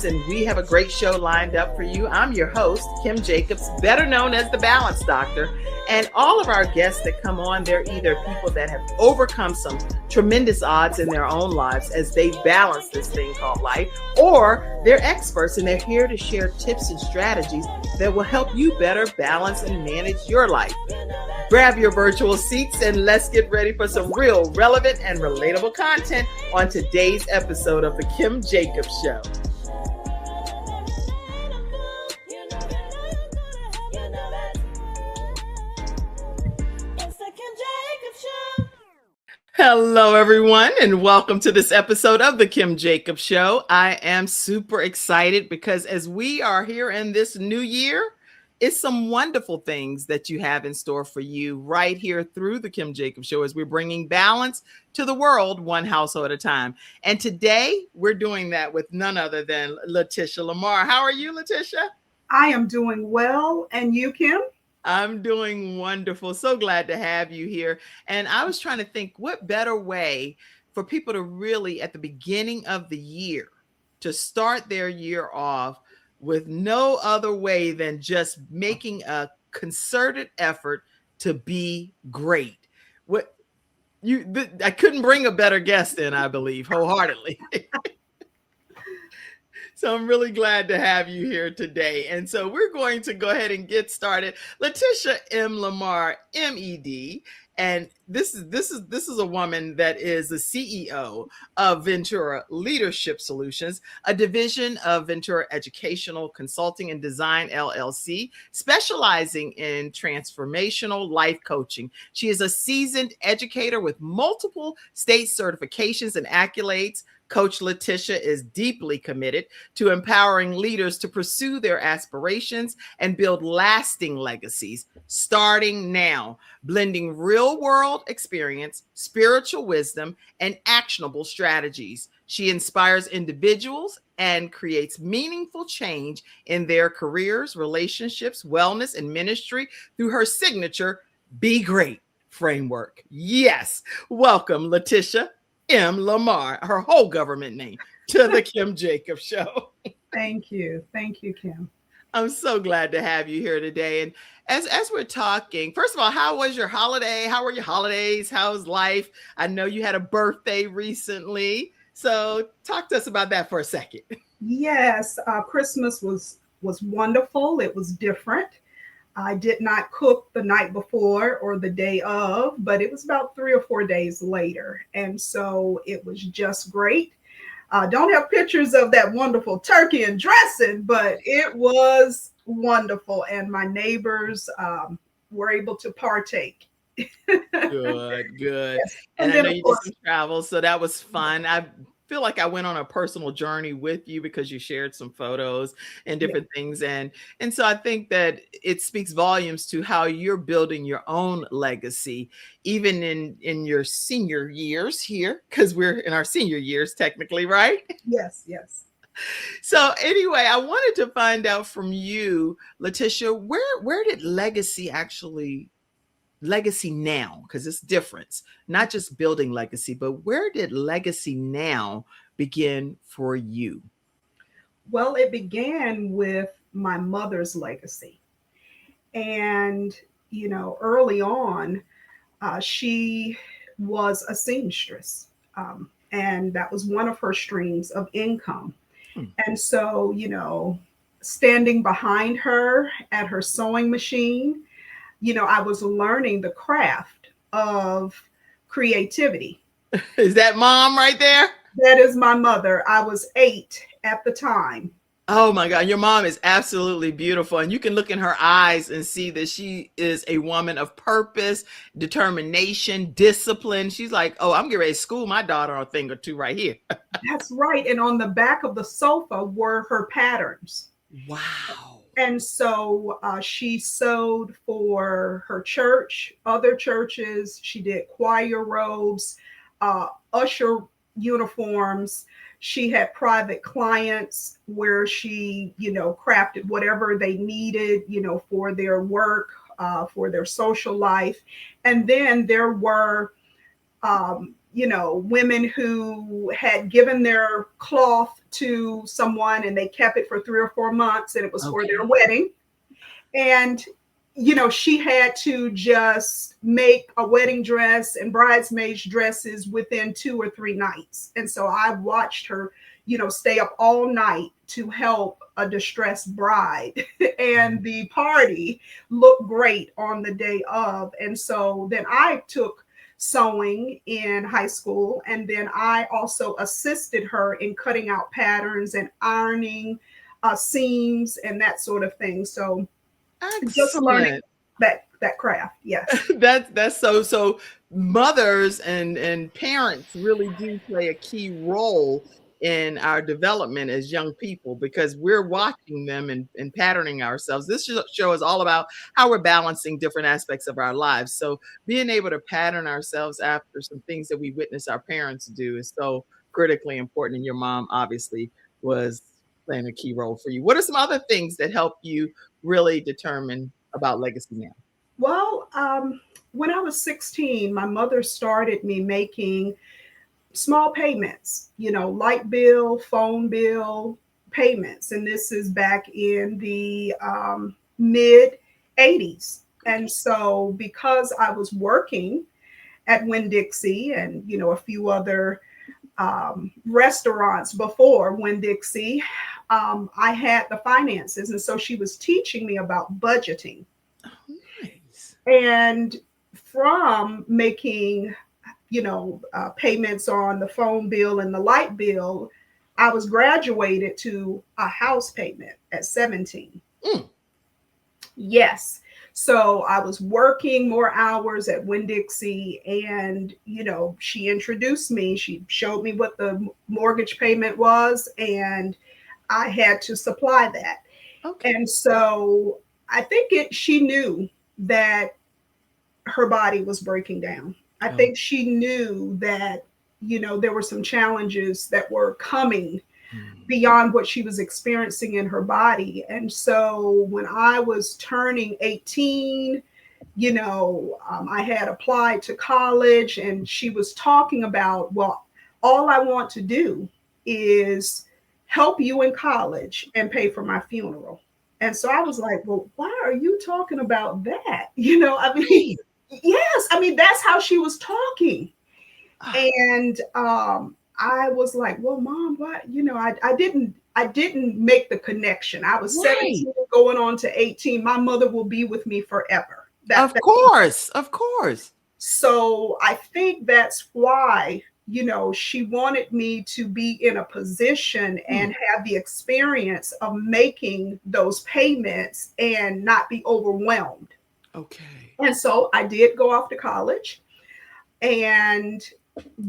and we have a great show lined up for you. I'm your host, Kim Jacobs, better known as the Balance Doctor. And all of our guests that come on, they're either people that have overcome some tremendous odds in their own lives as they balance this thing called life, or they're experts and they're here to share tips and strategies that will help you better balance and manage your life. Grab your virtual seats and let's get ready for some real relevant and relatable content on today's episode of The Kim Jacobs Show. Hello, everyone, and welcome to this episode of The Kim Jacobs Show. I am super excited because as we are here in this new year, it's some wonderful things that you have in store for you right here through The Kim Jacobs Show as we're bringing balance to the world one household at a time. And today we're doing that with none other than Leticia Lamar. How are you, Leticia? I am doing well. And you, Kim? I'm doing wonderful. So glad to have you here. And I was trying to think what better way for people to really, at the beginning of the year, to start their year off with no other way than just making a concerted effort to be great. I couldn't bring a better guest in, I believe, wholeheartedly. So I'm really glad to have you here today. And so we're going to go ahead and get started. Leticia M. Lamar, M.Ed. And this is a woman that is the CEO of Ventura Leadership Solutions, a division of Ventura Educational Consulting and Design, LLC, specializing in transformational life coaching. She is a seasoned educator with multiple state certifications and accolades. Coach Leticia is deeply committed to empowering leaders to pursue their aspirations and build lasting legacies, starting now, blending real-world experience, spiritual wisdom, and actionable strategies. She inspires individuals and creates meaningful change in their careers, relationships, wellness, and ministry through her signature Be Great framework. Yes, welcome, Leticia M. Lamar, her whole government name, to the Kim Jacobs Show. Thank you. Thank you, Kim. I'm so glad to have you here today. And as we're talking, first of all, how was your holiday? How were your holidays? How's life? I know you had a birthday recently. So talk to us about that for a second. Yes, Christmas was wonderful. It was different. I did not cook the night before or the day of, but it was about 3 or 4 days later. And so it was just great. Don't have pictures of that wonderful turkey and dressing, but it was wonderful. And my neighbors were able to partake. Good. Yes. And I know you did some travel, so that was fun. I feel like I went on a personal journey with you because you shared some photos and different things. And so I think that it speaks volumes to how you're building your own legacy, even in your senior years here, because we're in our senior years technically, right? Yes. So anyway, I wanted to find out from you, Leticia, where did legacy now, because it's different, not just building legacy, but where did legacy now begin for you? Well, it began with my mother's legacy. And, early on, she was a seamstress. And that was one of her streams of income. And so, standing behind her at her sewing machine, I was learning the craft of creativity. Is that mom right there? That is my mother. I was 8 at the time. Oh my God, your mom is absolutely beautiful. And you can look in her eyes and see that she is a woman of purpose, determination, discipline. She's like, oh, I'm getting ready to school my daughter a thing or two right here. That's right. And on the back of the sofa were her patterns. Wow. And so she sewed for her church, other churches. She did choir robes, usher uniforms. She had private clients where she, crafted whatever they needed, for their work, for their social life. And then there were, women who had given their cloth to someone and they kept it for 3 or 4 months, and it was for their Okay. wedding. And she had to just make a wedding dress and bridesmaids dresses within 2 or 3 nights. And so I watched her, stay up all night to help a distressed bride. And the party looked great on the day of. And so then I took sewing in high school, and then I also assisted her in cutting out patterns and ironing seams and that sort of thing. So just learning Excellent. that craft. Yes. That's so mothers and parents really do play a key role in our development as young people because we're watching them and patterning ourselves. This show is all about how we're balancing different aspects of our lives. So being able to pattern ourselves after some things that we witness our parents do is so critically important. And your mom obviously was playing a key role for you. What are some other things that help you really determine about legacy now? Well, when I was 16, my mother started me making small payments, light bill, phone bill payments. And this is back in the mid 80s. And Okay. so because I was working at Winn-Dixie and, a few other restaurants before Winn-Dixie, I had the finances. And so she was teaching me about budgeting. Oh, nice. And from making, payments on the phone bill and the light bill, I was graduated to a house payment at 17. Mm, Yes. So I was working more hours at Winn-Dixie, and, she introduced me. She showed me what the mortgage payment was, and I had to supply that. okay. And so I think she knew that her body was breaking down. I Oh, think she knew that, there were some challenges that were coming mm, beyond what she was experiencing in her body. And so when I was turning 18, I had applied to college, and she was talking about, well, all I want to do is help you in college and pay for my funeral. And so I was like, well, why are you talking about that? I mean, right. yes, I mean, that's how she was talking. Ah, And I was like, well, mom, what? I didn't make the connection. I was right. 17 going on to 18. My mother will be with me forever. Of That course. Of course. So I think that's why, she wanted me to be in a position Mm, and have the experience of making those payments and not be overwhelmed. okay. And so I did go off to college. And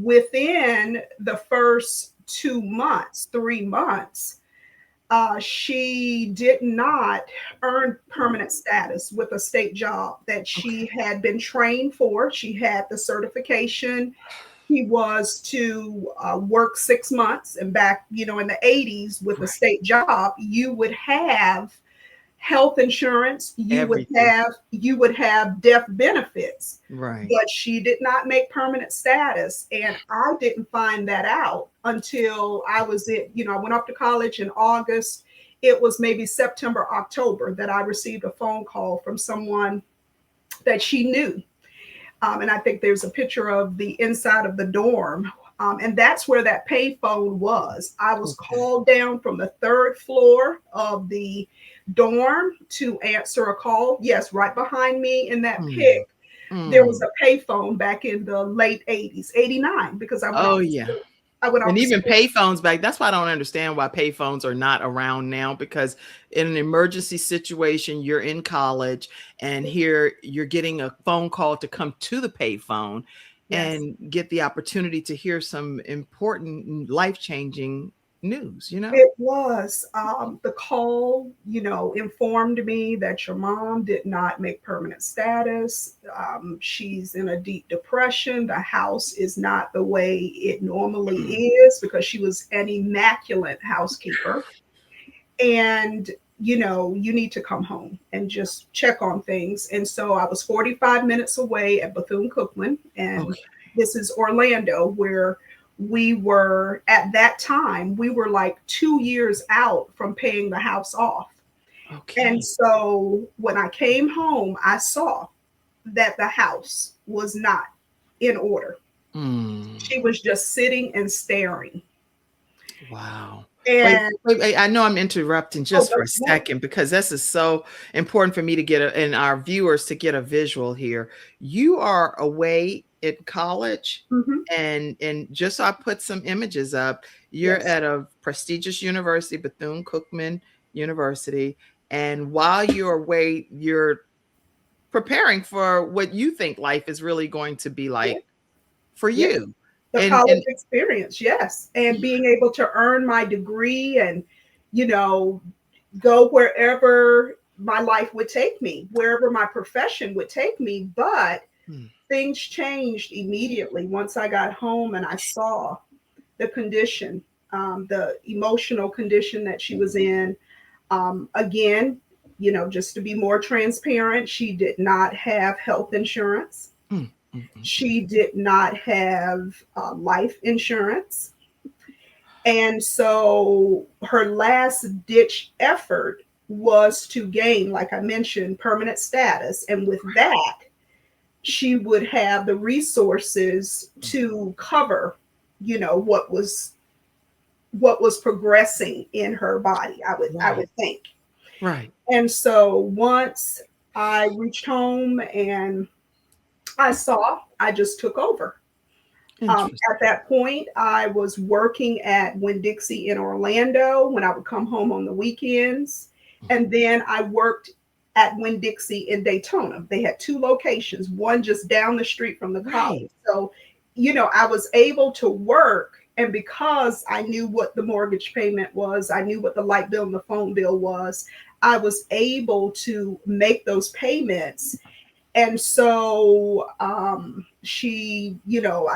within the first 2 months, 3 months, she did not earn permanent status with a state job that Okay. she had been trained for. She had the certification. He was to work 6 months, and back, in the 80s with a Right. state job, you would have health insurance, Everything. you would have death benefits. Right. But she did not make permanent status, and I didn't find that out until I went off to college in August. It was maybe September, October that I received a phone call from someone that she knew. And I think there's a picture of the inside of the dorm. And that's where that payphone was. I was Okay. called down from the third floor of the dorm to answer a call. Yes, right behind me in that Mm, pic, there was mm. a payphone back in the late 80s, 89, because I went Oh, off to yeah. school. I went off And to even school. payphones back, that's why I don't understand why payphones are not around now because in an emergency situation, you're in college and here you're getting a phone call to come to the payphone Yes. and get the opportunity to hear some important life-changing news, you know? It was. The call, informed me that your mom did not make permanent status. She's in a deep depression. The house is not the way it normally Mm, is because she was an immaculate housekeeper. And, you need to come home and just check on things. And so I was 45 minutes away at Bethune Cookman. And okay. this is Orlando, where we were, at that time, we were like 2 years out from paying the house off. And Okay. so when I came home, I saw that the house was not in order. Mm. She was just sitting and staring. Wow. Wait, And wait, wait, I know I'm interrupting oh, just for a no. second because this is so important for me to get and our viewers to get a visual here. You are away in college, Mhm. and just so I put some images up, you're Yes. at a prestigious university, Bethune-Cookman University, and while you're away, you're preparing for what you think life is really going to be Yeah. like for Yeah. you. The And college experience, yes. And being able to earn my degree and, you know, go wherever my life would take me, wherever my profession would take me. But mm, things changed immediately once I got home and I saw the condition, the emotional condition that she was in. Again, just to be more transparent, she did not have health insurance. mm, mm, mm, mm. She did not have life insurance. And so her last ditch effort was to gain, like I mentioned, permanent status. And with that, she would have the resources to cover, what was progressing in her body, I would Right, think. right. And so once I reached home and I saw, I just took over. At Interesting. that point, I was working at Winn-Dixie in Orlando when I would come home on the weekends. And then I worked at Winn-Dixie in Daytona. They had two locations, one just down the street from the college. Right. So, I was able to work. And because I knew what the mortgage payment was, I knew what the light bill and the phone bill was, I was able to make those payments. And so I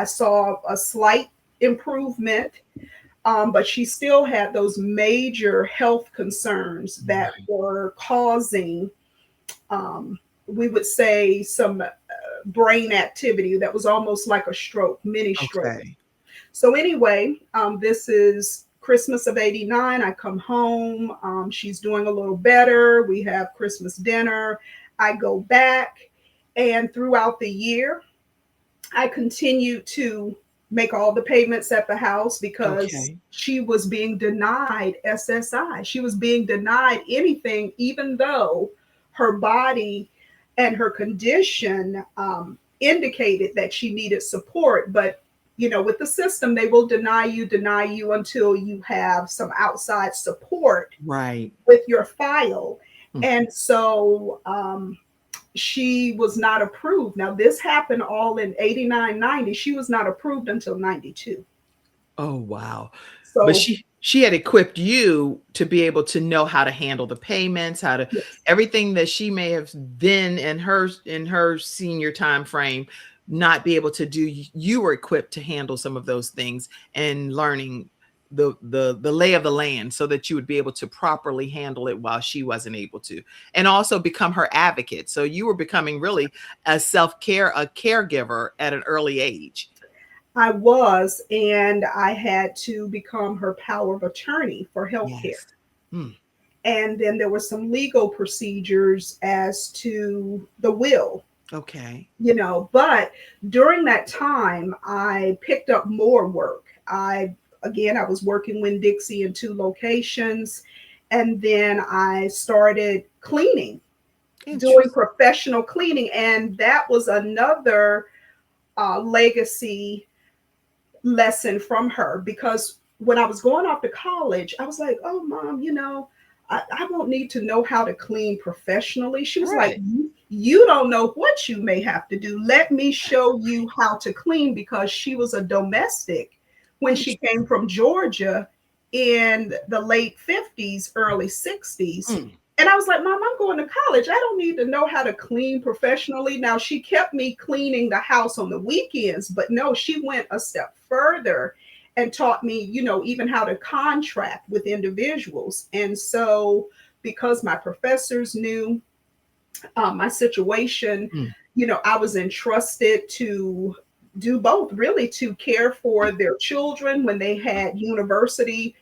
saw a slight improvement, but she still had those major health concerns that Right. were causing, we would say, some brain activity that was almost like a stroke, mini stroke. Okay. So, anyway, this is Christmas of '89. I come home. She's doing a little better. We have Christmas dinner. I go back. And throughout the year, I continued to make all the payments at the house because Okay. she was being denied SSI. She was being denied anything, even though her body and her condition indicated that she needed support. But, with the system, they will deny you until you have some outside support Right. with your file. Mm. And so she was not approved. Now, this happened all in '89, '90. She was not approved until '92. Oh, wow. But So, she had equipped you to be able to know how to handle the payments, how to yes, everything that she may have then in her senior time frame not be able to do. You were equipped to handle some of those things and learning the lay of the land so that you would be able to properly handle it while she wasn't able to, and also become her advocate. So you were becoming really a caregiver at an early age. I was, and I had to become her power of attorney for healthcare. Yes. Mm, And then there were some legal procedures as to the will, okay. but during that time, I picked up more work. I was working Winn Dixie in two locations, and then I started cleaning, doing Interesting. professional cleaning. And that was another legacy lesson from her, because when I was going off to college, I was like, oh, mom, I won't need to know how to clean professionally. She was like, Right. you don't know what you may have to do. Let me show you how to clean, because she was a domestic when she came Interesting. from Georgia in the late 50s, early 60s. Mm, And I was like, Mom, I'm going to college. I don't need to know how to clean professionally. Now, she kept me cleaning the house on the weekends, but no, she went a step further and taught me, even how to contract with individuals. And so, because my professors knew my situation, mm, I was entrusted to do both, really, to care for their children when they had university,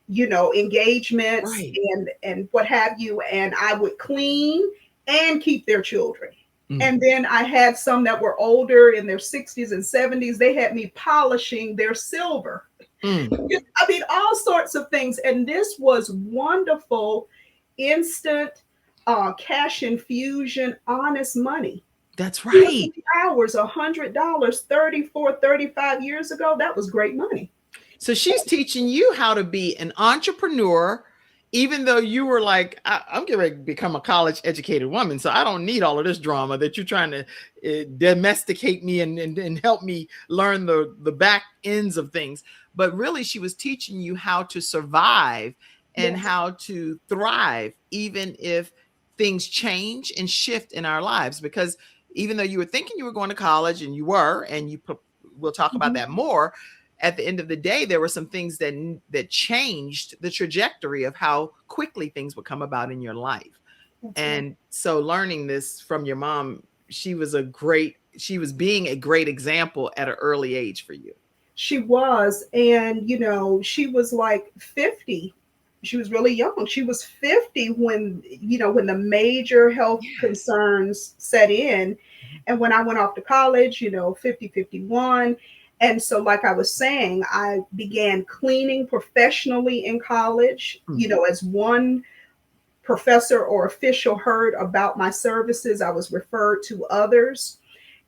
engagements Right. and what have you. And I would clean and keep their children. Mm, And then I had some that were older in their 60s and 70s. They had me polishing their silver. mm. I mean, all sorts of things. And this was wonderful, instant cash infusion, honest money. That's You know, right. 3 hours, $100, 34, 35 years ago, that was great money. So she's teaching you how to be an entrepreneur, even though you were like, I'm getting ready to become a college educated woman. So I don't need all of this drama that you're trying to domesticate me and help me learn the back ends of things. But really, she was teaching you how to survive and Yes. how to thrive, even if things change and shift in our lives. Because even though you were thinking you were going to college and you were, and we'll talk about Mhm. that more, at the end of the day, there were some things that changed the trajectory of how quickly things would come about in your life. That's right. And so learning this from your mom, she was being a great example at an early age for you. She was. And, she was like 50. She was really young. She was 50 when the major health Yes. concerns set in. And when I went off to college, 50, 51. And so, like I was saying, I began cleaning professionally in college, Mm. as one professor or official heard about my services, I was referred to others.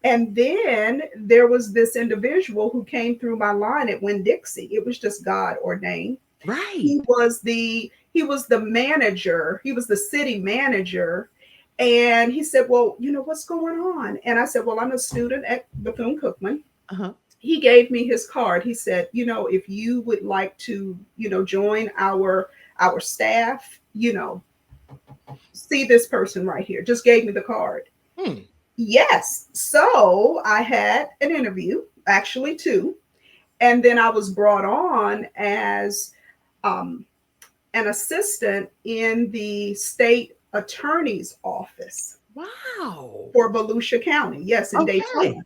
And then there was this individual who came through my line at Winn Dixie. It was just God ordained. Right. He was the manager. He was the city manager. And he said, "Well, what's going on?" And I said, "Well, I'm a student at Bethune-Cookman." Uh-huh. He gave me his card. He said, "If you would like to, join our staff, see this person right here." Just gave me the card. Hmm. Yes. So I had an interview, actually two, and then I was brought on as um, an assistant in the state attorney's office Wow. for Volusia County. Yes, in Okay. Daytona.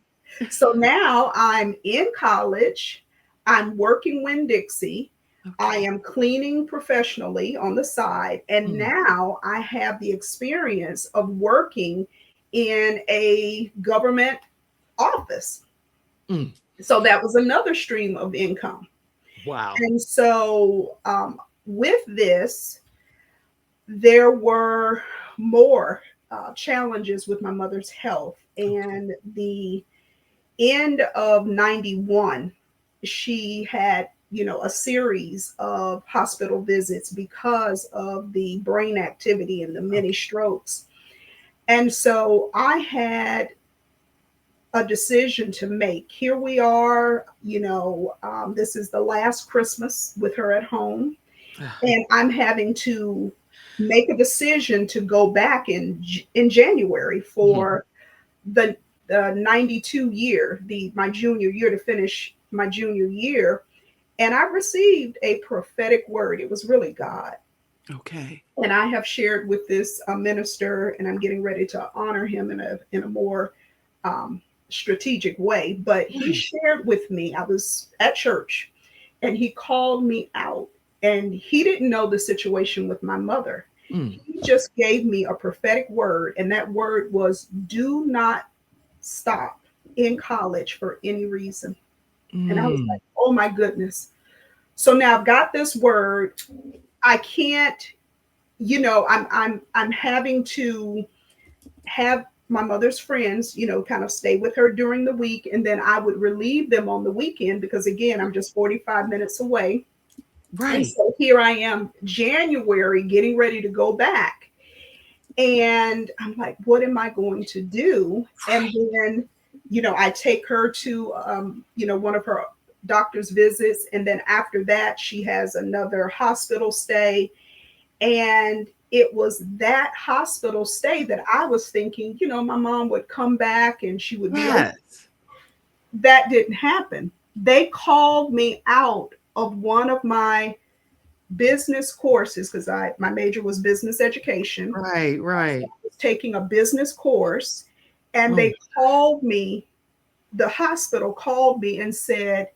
So now I'm in college. I'm working Winn Dixie. I Okay. am cleaning professionally on the side. And Mm. now I have the experience of working in a government office. Mm. So that was another stream of income. Wow. And so with this, there were more challenges with my mother's health. Okay. And the end of 91, she had, a series of hospital visits because of the brain activity and the many Okay. strokes. And so I had a decision to make. Here we are, this is the last Christmas with her at home, Ah. and I'm having to make a decision to go back in January Mhm. for the 92 year, the my junior year, to finish my junior year. And I received a prophetic word. It was really God. Okay. And I have shared with this minister, and I'm getting ready to honor him in a more um, strategic way. But he Right. shared with me, I was at church, and he called me out. And he didn't know the situation with my mother. Mm. He just gave me a prophetic word, and that word was, "Do not stop in college for any reason." And I was Mm. like, "Oh my goodness." So now I've got this word. I can't, I'm having to have my mother's friends, kind of stay with her during the week, and then I would relieve them on the weekend because, again, I'm just 45 minutes away. And Right. so here I am, January, getting ready to go back. And I'm like, what am I going to do? And Right. then, I take her to, one of her doctor's visits. And then after that, she has another hospital stay. And it was that hospital stay that I was thinking, my mom would come back and she would be okay. Yes. That didn't happen. They called me out of one of my business courses because my major was business education. Right. So Right. I was taking a business course, and Oh. they called me the hospital called me and said,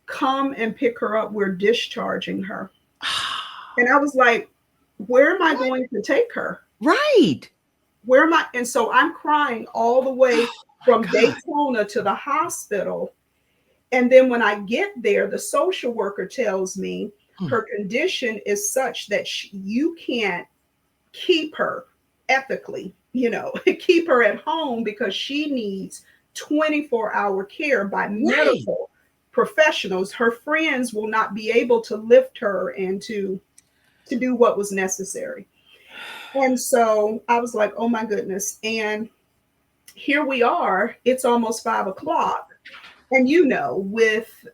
come and pick her up. We're discharging her. And I was like, where am I What? going to take her? Right. Where am I? And so I'm crying all the way Oh from my God. Daytona to the hospital. And then when I get there, the social worker tells me Mm. her condition is such that you can't keep her ethically, keep her at home because she needs 24-hour care by Right. medical professionals. Her friends will not be able to lift her and to do what was necessary. And so I was like, oh my goodness. And here we are, it's almost 5 o'clock. And with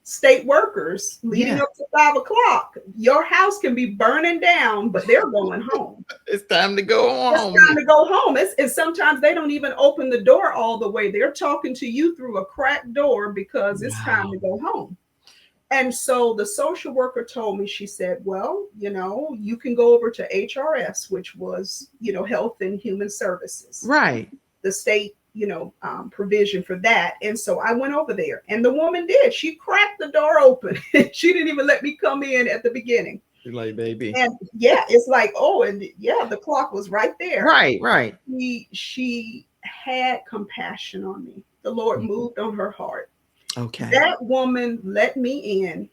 state workers leading Yeah. up to 5 o'clock, your house can be burning down, but they're going home. It's time to go It's home. time to go home. It's sometimes they don't even open the door all the way. They're talking to you through a cracked door because it's time Wow. to go home. And so the social worker told me, she said, well, you can go over to HRS, which was, Health and Human Services, Right. the state, provision for that. And so I went over there and the woman did. She cracked the door open. She didn't even let me come in at the beginning. You're like, baby. And yeah, it's like, oh, and yeah, the clock was right there. Right. Right. She had compassion on me. The Lord Mm. moved on her heart. Okay. That woman let me in,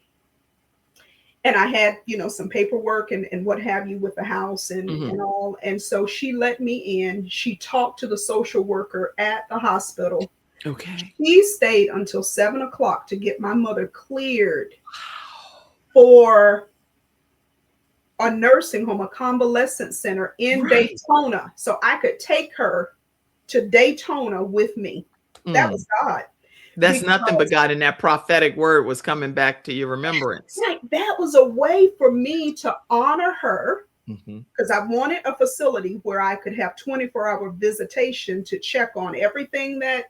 and I had, some paperwork and what have you with the house and Hmm. all. And so she let me in. She talked to the social worker at the hospital. Okay. She stayed until 7 o'clock to get my mother cleared for a nursing home, a convalescent center in Right. Daytona, so I could take her to Daytona with me. That Mm. was God. That's nothing but Because God, and that prophetic word was coming back to your remembrance. like that was a way for me to honor her, Hmm. because I wanted a facility where I could have 24-hour visitation to check on everything that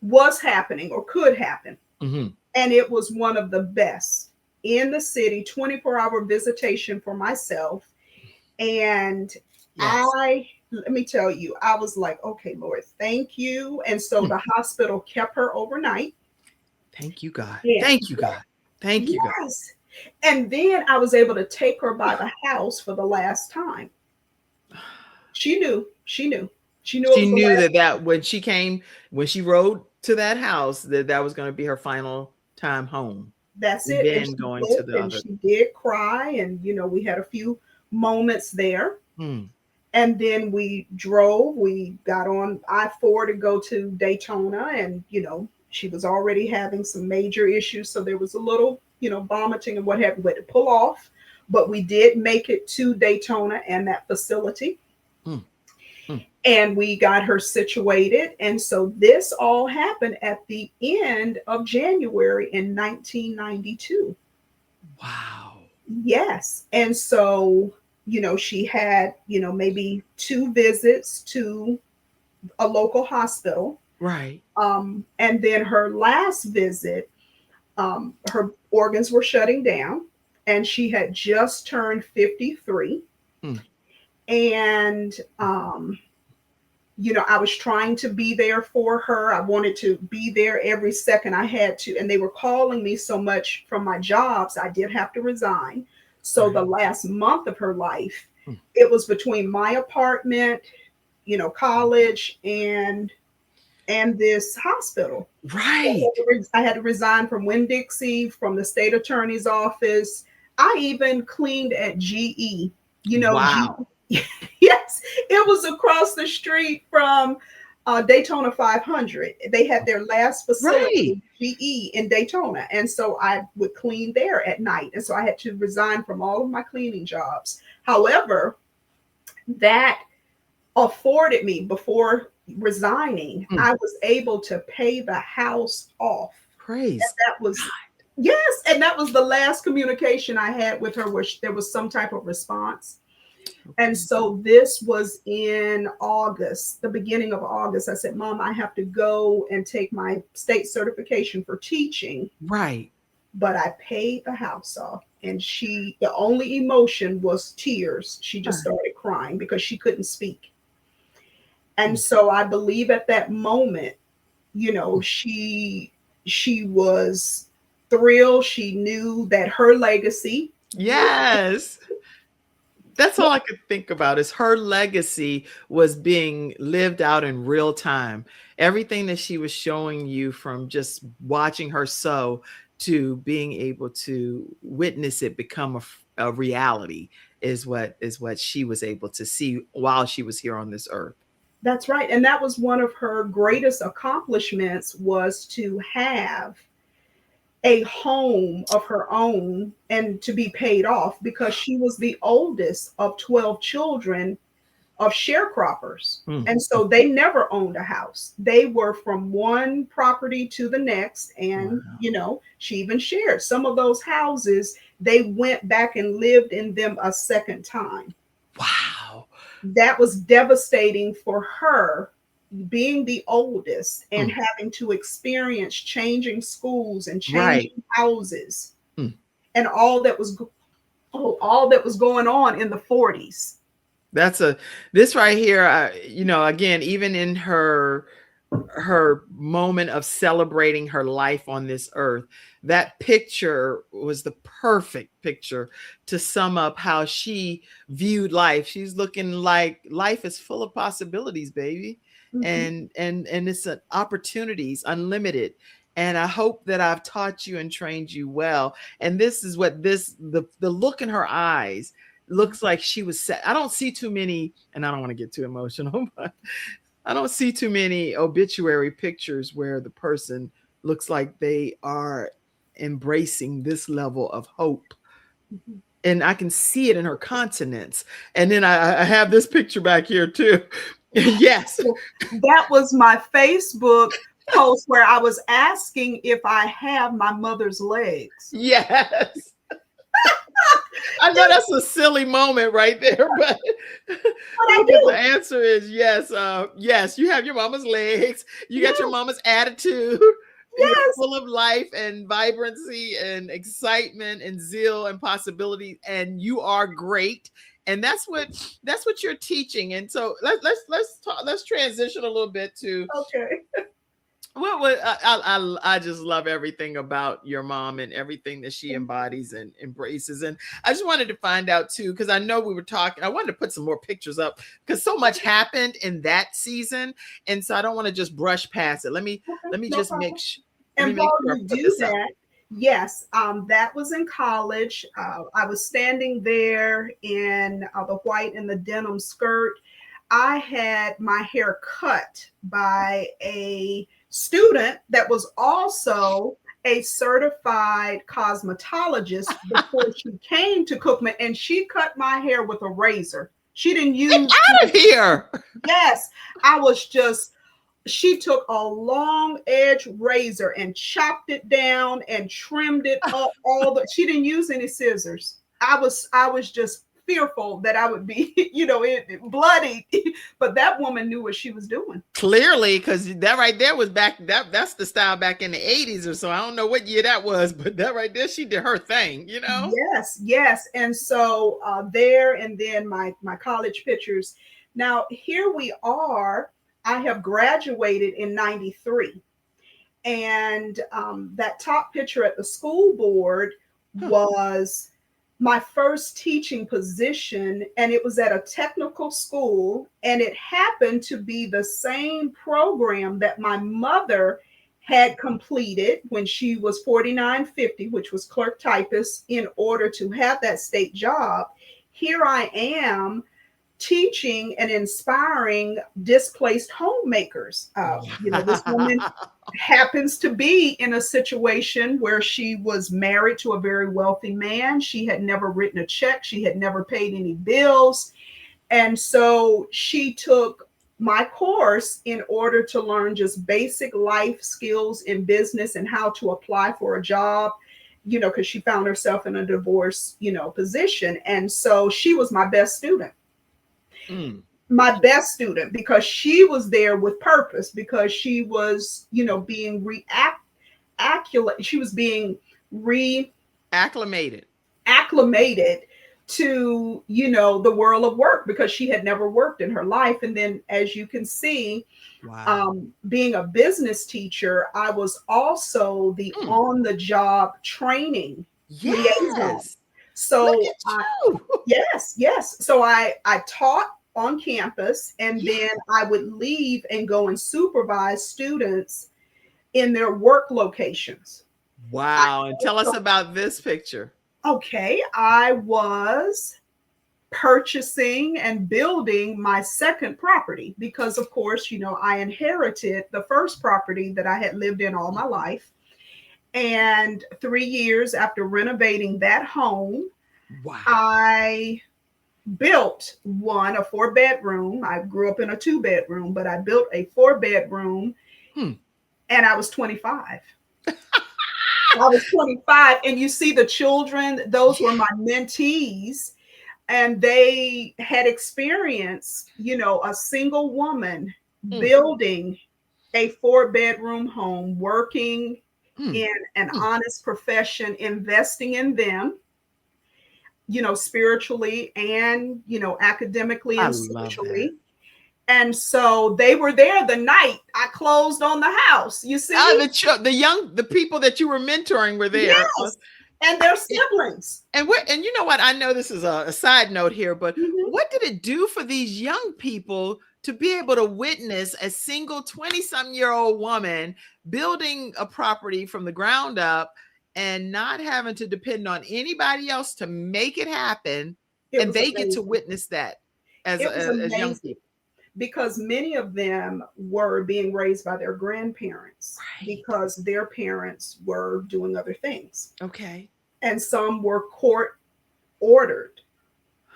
was happening or could happen. Hmm. And it was one of the best in the city, 24-hour visitation for myself. And Yes. let me tell you, I was like, okay, Lord, thank you. And so Mm. the hospital kept her overnight. Thank you, God. Yeah. Thank you, God. Thank you, God. Yes. And then I was able to take her by the house for the last time. She knew, she knew it She was the knew last. that when she came, when she rode to that house, that was going to be her final time home. That's And it. And then she going to flipped the and other. she did cry. And, we had a few moments there. Mm. And then we drove, we got on I-4 to go to Daytona. And, she was already having some major issues. So there was a little, vomiting and what have you, we had to pull off. But we did make it to Daytona and that facility. Mm. Mm. And we got her situated. And so this all happened at the end of January in 1992. Wow. Yes. And so, she had, maybe 2 visits to a local hospital. Right. And then her last visit, her organs were shutting down and she had just turned 53. Mm. And I was trying to be there for her. I wanted to be there every second I had to. And they were calling me so much from my jobs, I did have to resign. So the Right. last month of her life, Mm. it was between my apartment, college, and this hospital. Right. I had to resign from Winn-Dixie, from the state attorney's office. I even cleaned at GE. Wow. Yes, it was across the street from Daytona 500. They had their last Right. facility, GE, in Daytona. And so I would clean there at night. And so I had to resign from all of my cleaning jobs. However, that afforded me, before resigning, Mm. I was able to pay the house off. And Praise that was, yes, and that was the last communication I had with her, where there was some type of response. God. And Okay. so this was in August, the beginning of August. I said, Mom, I have to go and take my state certification for teaching, Right. but I paid the house off. And the only emotion was tears. She just Right. started crying because she couldn't speak. And Mm. so I believe at that moment, She was thrilled. She knew that her legacy would. Yes. That's all I could think about is her legacy was being lived out in real time. Everything that she was showing you from just watching her sew to being able to witness it become a reality is what she was able to see while she was here on this earth. That's right. And that was one of her greatest accomplishments, was to have a home of her own and to be paid off, because she was the oldest of 12 children of sharecroppers. Mm. And so they never owned a house. They were from one property to the next. And, Wow. she even shared some of those houses. They went back and lived in them a second time. Wow. That was devastating for her, being the oldest and Mm. having to experience changing schools and Right. changing houses Mm. and all that was going on in the 40s. That's a this right here, again, even in her moment of celebrating her life on this earth, that picture was the perfect picture to sum up how she viewed life. She's looking like life is full of possibilities, baby. Mhm. And it's an opportunities unlimited. And I hope that I've taught you and trained you well. And this is what the look in her eyes looks like. She was set. I don't see too many, and I don't want to get too emotional, but I don't see too many obituary pictures where the person looks like they are embracing this level of hope. Mhm. And I can see it in her countenance. And then I have this picture back here too. Yes. That was my Facebook post where I was asking if I have my mother's legs. Yes. I know that's a silly moment right there, but But I because the do. answer is yes. Yes, you have your mama's legs. You got your Yes, mama's attitude. You're yes. full of life and vibrancy and excitement and zeal and possibility, and you are great. And that's what you're teaching. And so let's talk. Let's transition a little bit to Okay. what I just love everything about your mom and everything that she embodies and embraces. And I just wanted to find out too, because I know we were talking. I wanted to put some more pictures up because so much happened in that season, and so I don't want to just brush past it. Okay, Let me no just problem. let me And make while sure I you put do this up. that, yes, that was in college. I was standing there in the white and the denim skirt. I had my hair cut by a student that was also a certified cosmetologist before she came to Cookman, and she cut my hair with a razor. She didn't Get use, out of here! yes, I was just, she took a long edge razor and chopped it down and trimmed it up. She didn't use any scissors. I was just fearful that I would be it bloody, but that woman knew what she was doing. Clearly, because that right there was back. That's the style back in the '80s or so. I don't know what year that was, but that right there, she did her thing. Yes, yes. And so there, and then my college pictures. Now here we are. I have graduated in '93. And that top picture at the school board Huh. was my first teaching position, and it was at a technical school, and it happened to be the same program that my mother had completed when she was 4950, which was clerk typist, in order to have that state job. Here I am teaching and inspiring displaced homemakers. This woman happens to be in a situation where she was married to a very wealthy man. She had never written a check, she had never paid any bills. And so she took my course in order to learn just basic life skills in business and how to apply for a job, because she found herself in a divorce, position. And so she was my best student. Mm. My best student, because she was there with purpose, because she was, being she was being Acclimated. reacclimated to, the world of work, because she had never worked in her life. And then, as you can see, Wow. being a business teacher, I was also the Mm. on the job training liaison. Yes. Look So, at you. yes, yes. So I taught on campus, and Yeah. then I would leave and go and supervise students in their work locations. I Wow. And tell us also, about this picture. okay, I was purchasing and building my second property because, of course, I inherited the first property that I had lived in all my life. And 3 years after renovating that home, Wow. I built a 4 bedroom. I grew up in a 2 bedroom, but I built a 4 bedroom, Hmm. and I was 25. I was 25. And you see the children, those Yeah. were my mentees, and they had experienced, a single woman Mm. building a 4 bedroom home, working Mm. in an Mm. honest profession, investing in them, spiritually and, academically I and love that. socially. And so they were there the night I closed on the house. You Ah, see? the people that you were mentoring were there. Yes. And their siblings. And you know what? I know this is a side note here, but Mhm. what did it do for these young people to be able to witness a single 20-some-year-old woman building a property from the ground up and not having to depend on anybody else to make it happen, It and was they get to amazing. witness that as It was as young amazing people? because many of them were being raised by their grandparents Right. because their parents were doing other things. Okay. And some were court ordered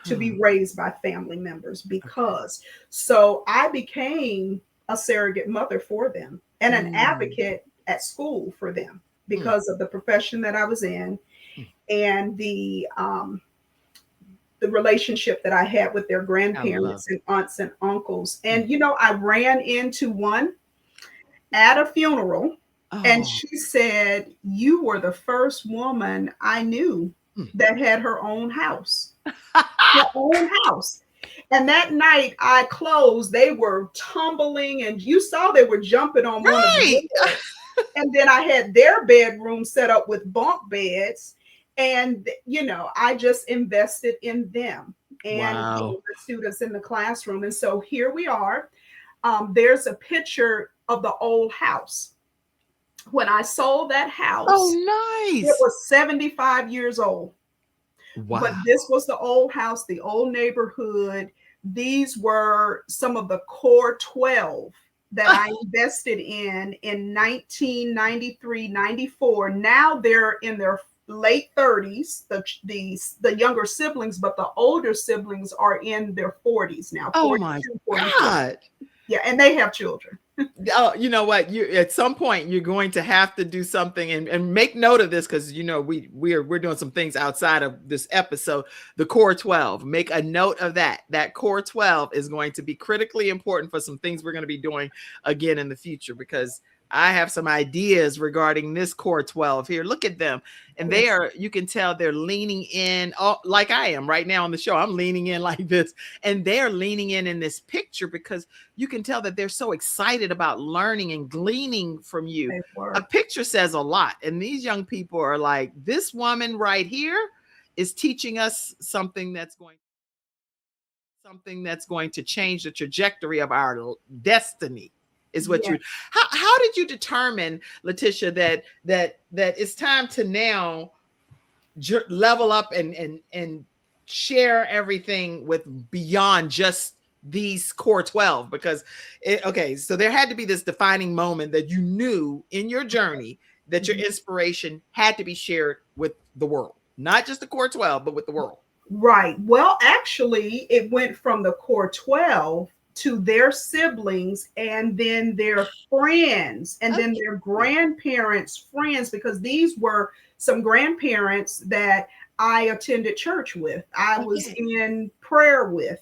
to Huh. be raised by family members Okay. because. So I became a surrogate mother for them and an Mm, advocate at school for them mm, because of the profession that I was in, mm. and the relationship that I had with their I love grandparents it. and aunts and uncles. Mm. And I ran into one at a funeral, and Oh. she said, "You were the first woman I knew Mm. that had her own house." Her own house. And that night I closed, they were tumbling, and you saw they were jumping on one of the Right. beds. And then I had their bedroom set up with bunk beds. And, I just invested in them and, Wow. the students in the classroom. And so here we are. There's a picture of the old house. When I sold that house, Oh, it nice. was 75 years old. But Wow. this was the old house, the old neighborhood. These were some of the core 12 that I invested in 1993, 94. Now they're in their late 30s, the younger siblings, but the older siblings are in their 40s now, Oh my 42, 43. God. Yeah, and they have children. Oh, you know what? You at some point you're going to have to do something and make note of this because we're doing some things outside of this episode. The core 12. Make a note of that. That core 12 is going to be critically important for some things we're going to be doing again in the future because I have some ideas regarding this core 12 here. Look at them. And they Yes. are, you can tell they're leaning in, like I am right now on the show. I'm leaning in like this. And they're leaning in this picture because you can tell that they're so excited about learning and gleaning from you. They A were. picture says a lot. And these young people are like, this woman right here is teaching us something that's going to change the trajectory of our destiny is what Yeah. you. How did you determine, Leticia, that it's time to now level up and share everything with beyond just these core 12 because okay, so there had to be this defining moment that you knew in your journey that your Mhm. inspiration had to be shared with the world, not just the core 12 but with the world. Right. Well, actually, it went from the core 12 to their siblings and then their friends and then their Okay. grandparents' friends, because these were some grandparents that I attended church with, I was Okay. in prayer with,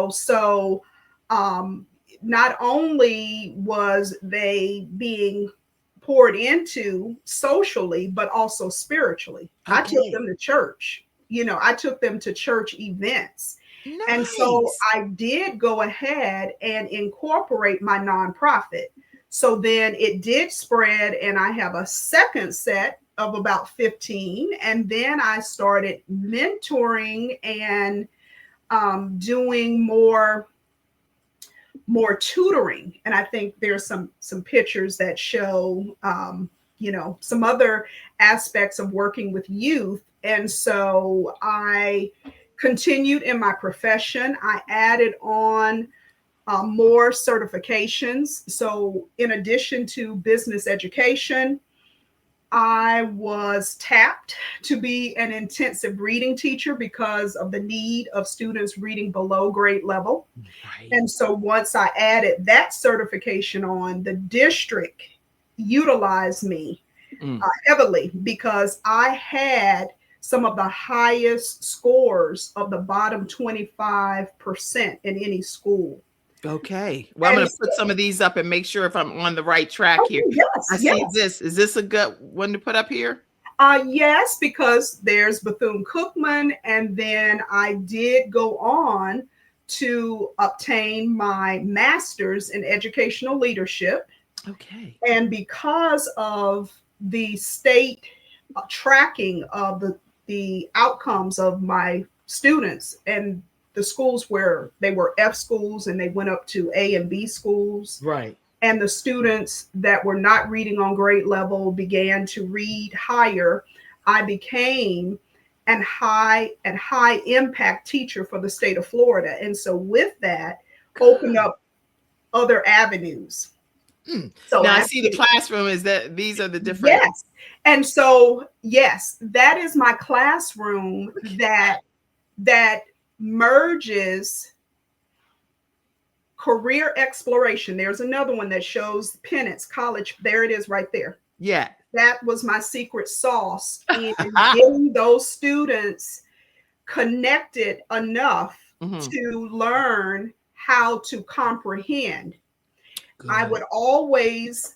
so um, not only was they being poured into socially, but also spiritually. I took Okay. them to church, I took them to church events. And so Nice. I did go ahead and incorporate my nonprofit. So then it did spread, and I have a second set of about 15. And then I started mentoring and doing more tutoring. And I think there's some pictures that show some other aspects of working with youth. And so I continued in my profession. I added on more certifications. So in addition to business education, I was tapped to be an intensive reading teacher because of the need of students reading below grade level. Right. And so once I added that certification on, the district utilized me Mm. heavily because I had some of the highest scores of the bottom 25% in any school. Okay. Well, I'm And going to so, put some of these up and make sure if I'm on the right track here. oh, yes, I see yes. this. Is this a good one to put up here? Yes, because there's Bethune-Cookman, and then I did go on to obtain my master's in educational leadership. Okay. And because of the state tracking of the outcomes of my students and the schools where they were F schools and they went up to A and B schools, Right. and the students that were not reading on grade level began to read higher, I became an high impact teacher for the state of Florida. And so with that, opened Good. up other avenues. Mm. So Now I see the actually, classroom is that these are the different. yes. And so, yes, that is my classroom Okay. that merges career exploration. There's another one that shows Penance College. There it is right there. Yeah. That was my secret sauce in getting those students connected enough Mhm. to learn how to comprehend. I Good. would always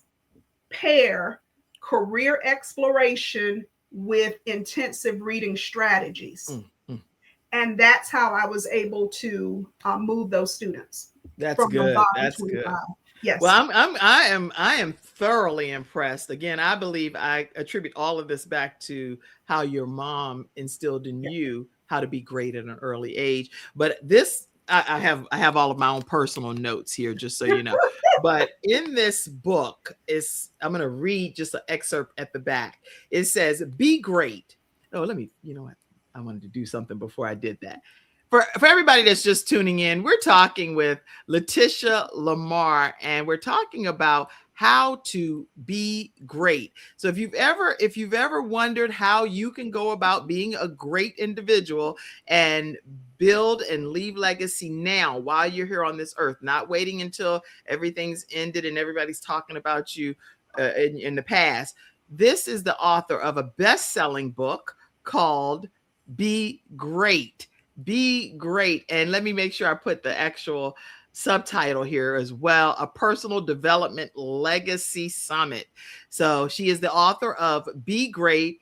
pair career exploration with intensive reading strategies. Mm, mm. And that's how I was able to move those students That's from the good. bottom That's good. 25. Yes. Well, I am thoroughly impressed. Again, I believe I attribute all of this back to how your mom instilled in Yeah. you how to be great at an early age. But this, I have all of my own personal notes here, just so you know. But in this book, is I'm going to read just an excerpt at the back. It says, "Be great." Oh, let me. You know what? I wanted to do something before I did that. For everybody that's just tuning in, we're talking with Leticia Lamar, and we're talking about how to be great. So if you've ever wondered how you can go about being a great individual and build and leave legacy now while you're here on this earth, not waiting until everything's ended and everybody's talking about you in the past, this is the author of a best-selling book called Be Great. Be great. And let me make sure I put the actual subtitle here as well, a personal development legacy summit. So she is the author of Be Great,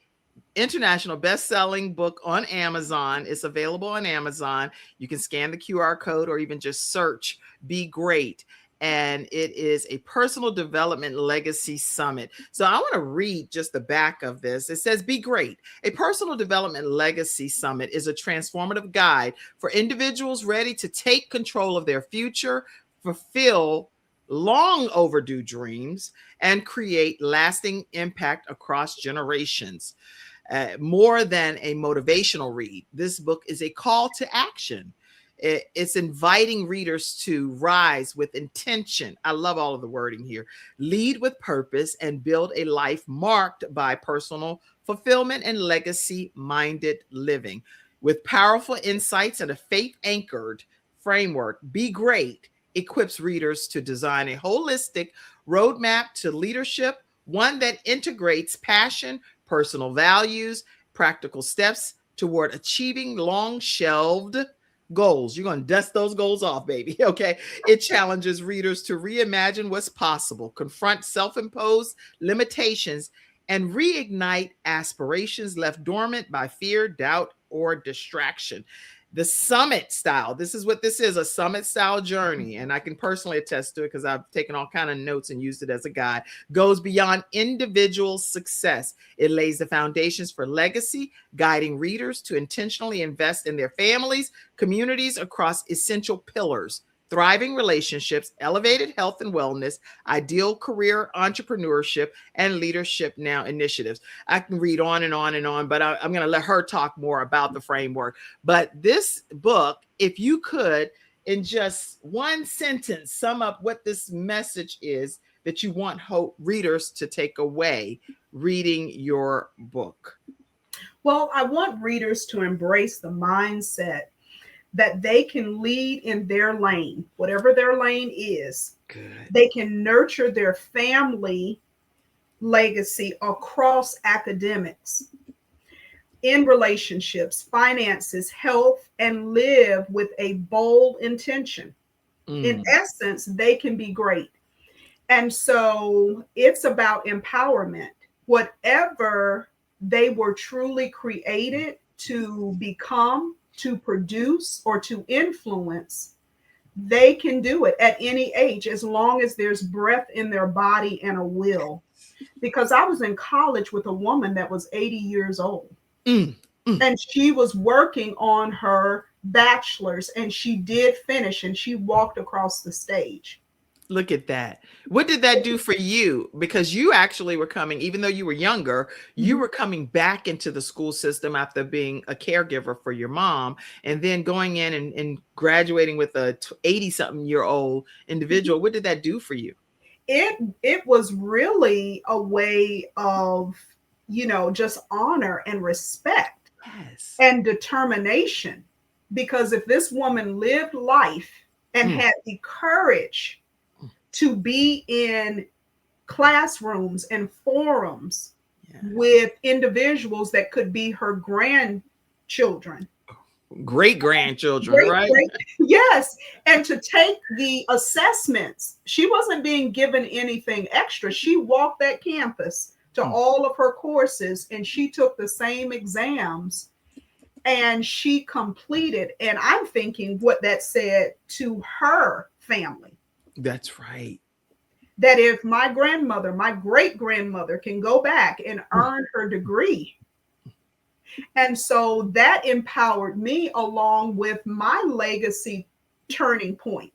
international best-selling book on Amazon. It's available on Amazon. You can scan the QR code or even just search Be Great. And it is a personal development legacy summit. So I want to read just the back of this. It says, "Be Great. A personal development legacy summit is a transformative guide for individuals ready to take control of their future, fulfill long overdue dreams, and create lasting impact across generations." More than a motivational read, this book is a call to action. It's inviting readers to rise with intention. I love all of the wording here. Lead with purpose and build a life marked by personal fulfillment and legacy minded living. With powerful insights and a faith anchored framework, Be Great equips readers to design a holistic roadmap to leadership, one that integrates passion, personal values, practical steps toward achieving long shelved goals. You're going to dust those goals off, baby. Okay. It challenges readers to reimagine what's possible, confront self imposed limitations, and reignite aspirations left dormant by fear, doubt, or distraction. The summit style. This is what this is, a summit style journey. And I can personally attest to it because I've taken all kind of notes and used it as a guide. Goes beyond individual success. It lays the foundations for legacy, guiding readers to intentionally invest in their families, communities across essential pillars: thriving relationships, elevated health and wellness, ideal career entrepreneurship, and leadership now initiatives. I can read on and on and on, but I'm going to let her talk more about the framework. But this book, if you could, in just one sentence, sum up what this message is that you want readers to take away reading your book. Well, I want readers to embrace the mindset that they can lead in their lane, whatever their lane is. Good. They can nurture their family legacy across academics, in relationships, finances, health, and live with a bold intention. In essence, they can be great. And so it's about empowerment. Whatever they were truly created to become, to produce, or to influence, they can do it at any age as long as there's breath in their body and a will. Because I was in college with a woman that was 80 years old. And she was working on her bachelor's, and she did finish, and she walked across the stage. Look at that. What did that do for you? Because you actually were coming, even though you were younger, you were coming back into the school system after being a caregiver for your mom, and then going in and graduating with a 80-something-year-old individual. What did that do for you? It was really a way of, just honor and respect. Yes. And determination. Because if this woman lived life and had the courage to be in classrooms and forums with individuals that could be her grandchildren, great grandchildren, right? Yes. And to take the assessments, she wasn't being given anything extra. She walked that campus to all of her courses, and she took the same exams, and she completed. And I'm thinking what that said to her family. That's right. That if my grandmother, my great grandmother, can go back and earn her degree. And so that empowered me along with my legacy turning point.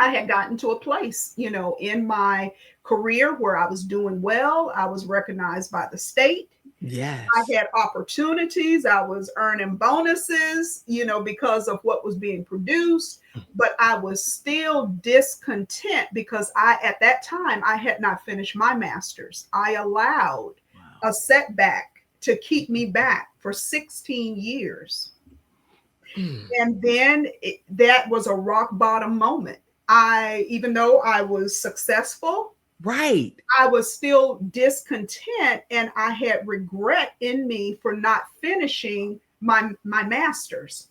I had gotten to a place, in my career where I was doing well. I was recognized by the state. Yes. I had opportunities. I was earning bonuses, because of what was being produced. But I was still discontent because at that time, I had not finished my master's. I allowed a setback to keep me back for 16 years. And then that was a rock bottom moment. Even though I was successful, right, I was still discontent, and I had regret in me for not finishing my master's.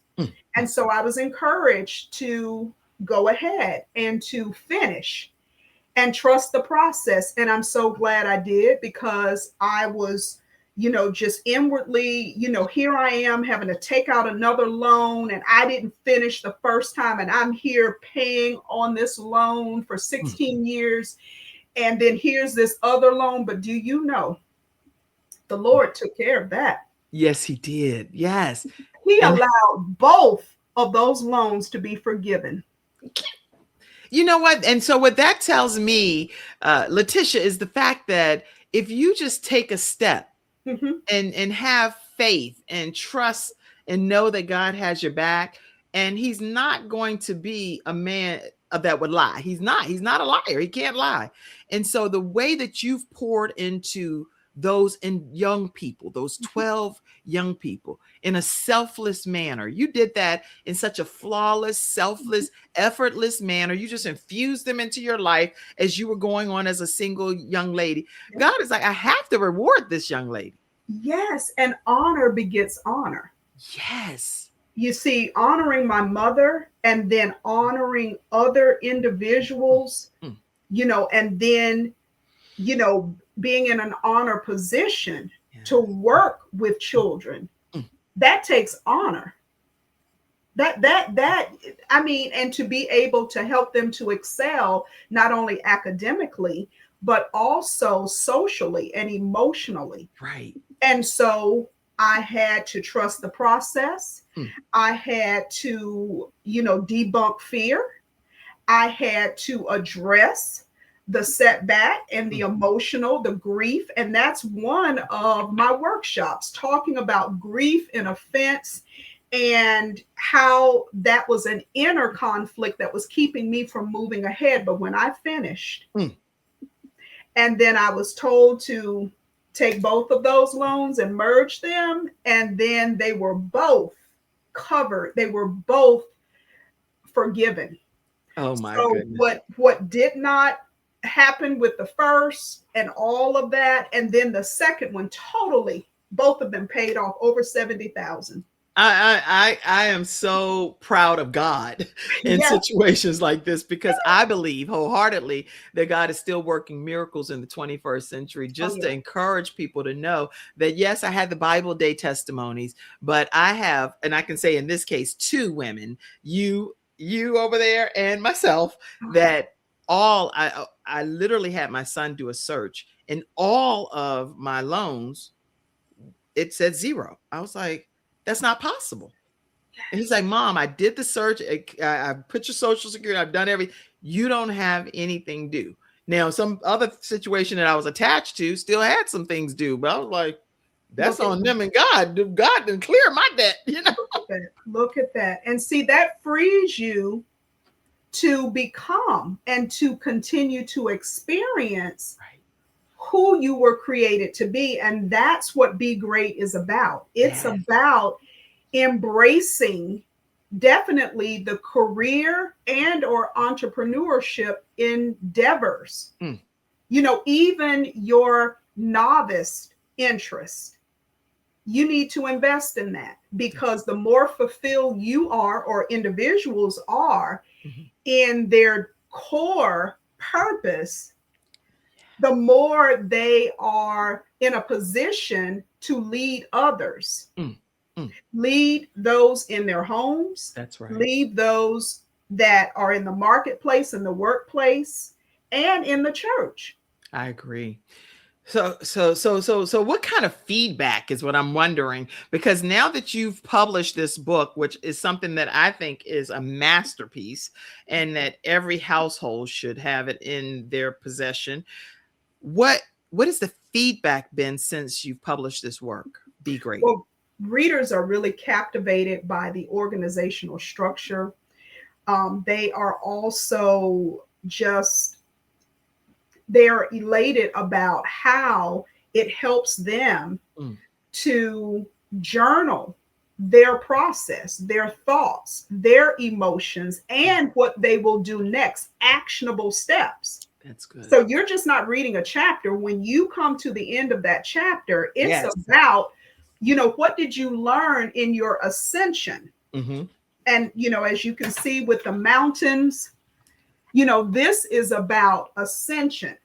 And so I was encouraged to go ahead and to finish and trust the process. And I'm so glad I did, because I was, just inwardly, here I am having to take out another loan, and I didn't finish the first time, and I'm here paying on this loan for 16 years. And then here's this other loan. But do you know, the Lord took care of that. Yes, he did. Yes. He allowed both of those loans to be forgiven. You know what? And so what that tells me, Leticia, is the fact that if you just take a step and have faith and trust and know that God has your back, and he's not going to be a man that would lie. He's not a liar. He can't lie. And so the way that you've poured into those young people, those 12 young people, in a selfless manner, you did that in such a flawless, selfless, effortless manner. You just infused them into your life as you were going on as a single young lady. God is like, I have to reward this young lady. Yes. And honor begets honor. Yes. You see, honoring my mother and then honoring other individuals, and then, being in an honor position Yeah. to work with children, Mm. that takes honor. That I mean, and to be able to help them to excel not only academically but also socially and emotionally. Right. And so I had to trust the process. Mm. I had to, debunk fear. I had to address the setback and the Mm. emotional, the grief. And that's one of my workshops, talking about grief and offense and how that was an inner conflict that was keeping me from moving ahead. But when I finished, Mm. and then I was told to take both of those loans and merge them, and then they were both covered, they were both forgiven. Oh my So goodness. what did not happen with the first and all of that, and then the second one, totally, both of them paid off over 70,000. I am so proud of God in Yes. situations like this because I believe wholeheartedly that God is still working miracles in the 21st century, Oh just to yeah. encourage people to know that yes, I had the Bible Day testimonies, but I have, and I can say in this case, two women, you over there and myself, that all I literally had my son do a search and all of my loans, it said zero. I was like, that's not possible. And he's like, Mom, I did the search. I put your social security. I've done everything. You don't have anything due. Now, some other situation that I was attached to still had some things due, but I was like, that's Look at on them and God. God didn't clear my debt, look at that. Look at that. And see, that frees you to become and to continue to experience Right. who you were created to be. And that's what Be Great is about. It's Yes. about embracing definitely the career and or entrepreneurship endeavors. Mm. Even your novice interest, you need to invest in that, because the more fulfilled you are, or individuals are, Mhm. in their core purpose, the more they are in a position to lead others, Mm. Mm. lead those in their homes, That's right. lead those that are in the marketplace, in the workplace, and in the church. I agree. So what kind of feedback is what I'm wondering? Because now that you've published this book, which is something that I think is a masterpiece and that every household should have it in their possession, what what has the feedback been since you've published this work? Be Great. Well, readers are really captivated by the organizational structure. They are also just, they're elated about how it helps them Mm. to journal their process, their thoughts, their emotions, and what they will do next, actionable steps. That's good. So you're just not reading a chapter. When you come to the end of that chapter, it's Yes. about, what did you learn in your ascension? Hmm. And, as you can see with the mountains, this is about ascension.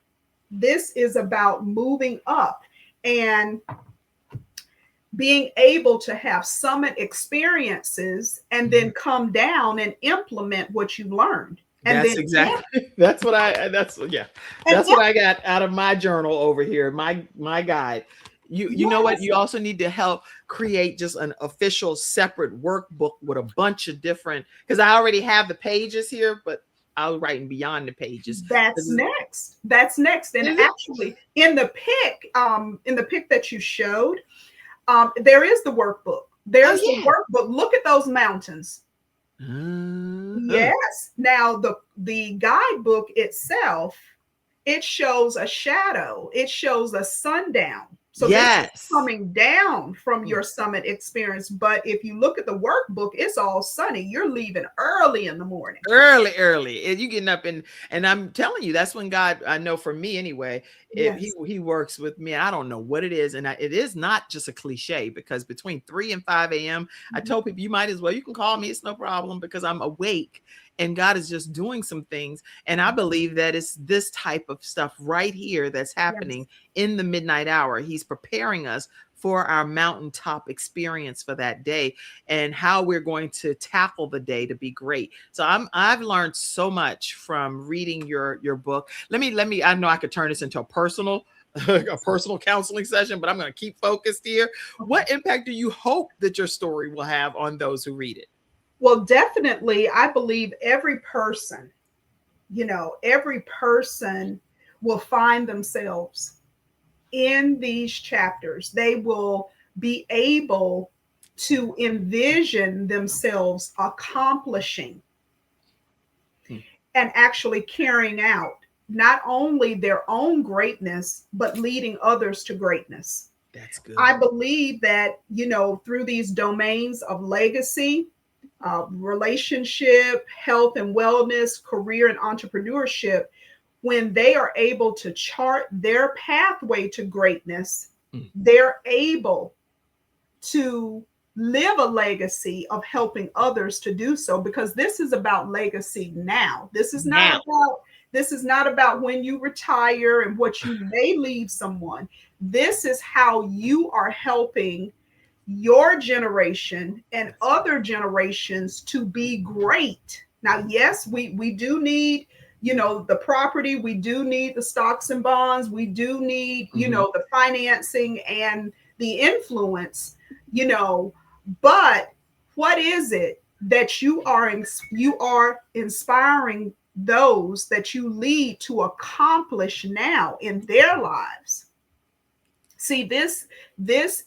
This is about moving up and being able to have summit experiences and then come down and implement what you learned. And That's then, exactly yeah. and That's what I got out of my journal over here, my guide. You know what? yes, You also need to help create just an official separate workbook with a bunch of different, because I already have the pages here, but I'll write beyond the pages. that's next. That's next. And Is it? actually, in the pic that you showed, there is the workbook. Oh There's the yeah. workbook. Look at those mountains. Uh-huh. Yes. Now the guidebook itself, it shows a shadow. It shows a sundown. So this is Yes. coming down from your summit experience. But if you look at the workbook, it's all sunny. You're leaving early in the morning. Early, and you getting up, and I'm telling you, that's when God, I know for me anyway, if Yes. he works with me. I don't know what it is, and it is not just a cliche, because between 3 and 5 a.m. I Mhm. told people, you might as well, you can call me, it's no problem, because I'm awake and God is just doing some things. And I believe that it's this type of stuff right here that's Yes. happening in the midnight hour. He's preparing us for our mountaintop experience for that day, and how we're going to tackle the day to be great. So I've learned so much from reading your book. Let me I know I could turn this into a personal a Yes. personal counseling session, but I'm going to keep focused here. Okay. What impact do you hope that your story will have on those who read it? Well, definitely, I believe every person will find themselves in these chapters. They will be able to envision themselves accomplishing Hmm, and actually carrying out not only their own greatness, but leading others to greatness. that's I good. believe that, through these domains of legacy, relationship, health and wellness, career, and entrepreneurship, when they are able to chart their pathway to greatness, Mm, they're able to live a legacy of helping others to do so, because this is about legacy now. now. This is not about when you retire and what you may leave someone. This is how you are helping your generation and That's good. other generations to be great. Now, yes, we do need, the property, we do need the stocks and bonds, we do need, Mhm. the financing and the influence, you know, but what is it that you are inspiring those that you lead to accomplish now in their lives? See, this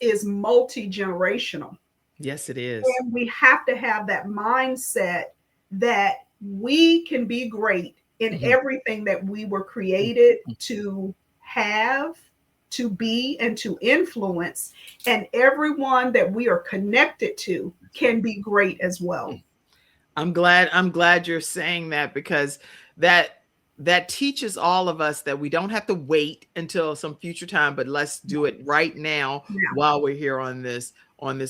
is multi-generational, Yes, it is. and we have to have that mindset that we can be great in Mhm. everything that we were Mm, created mm, to have, to be, and to influence, and everyone that we are connected to that's can be great as well. right. I'm glad you're saying that, because that that teaches all of us that we don't have to wait until some future time, but let's do it right now Yeah. while we're here on this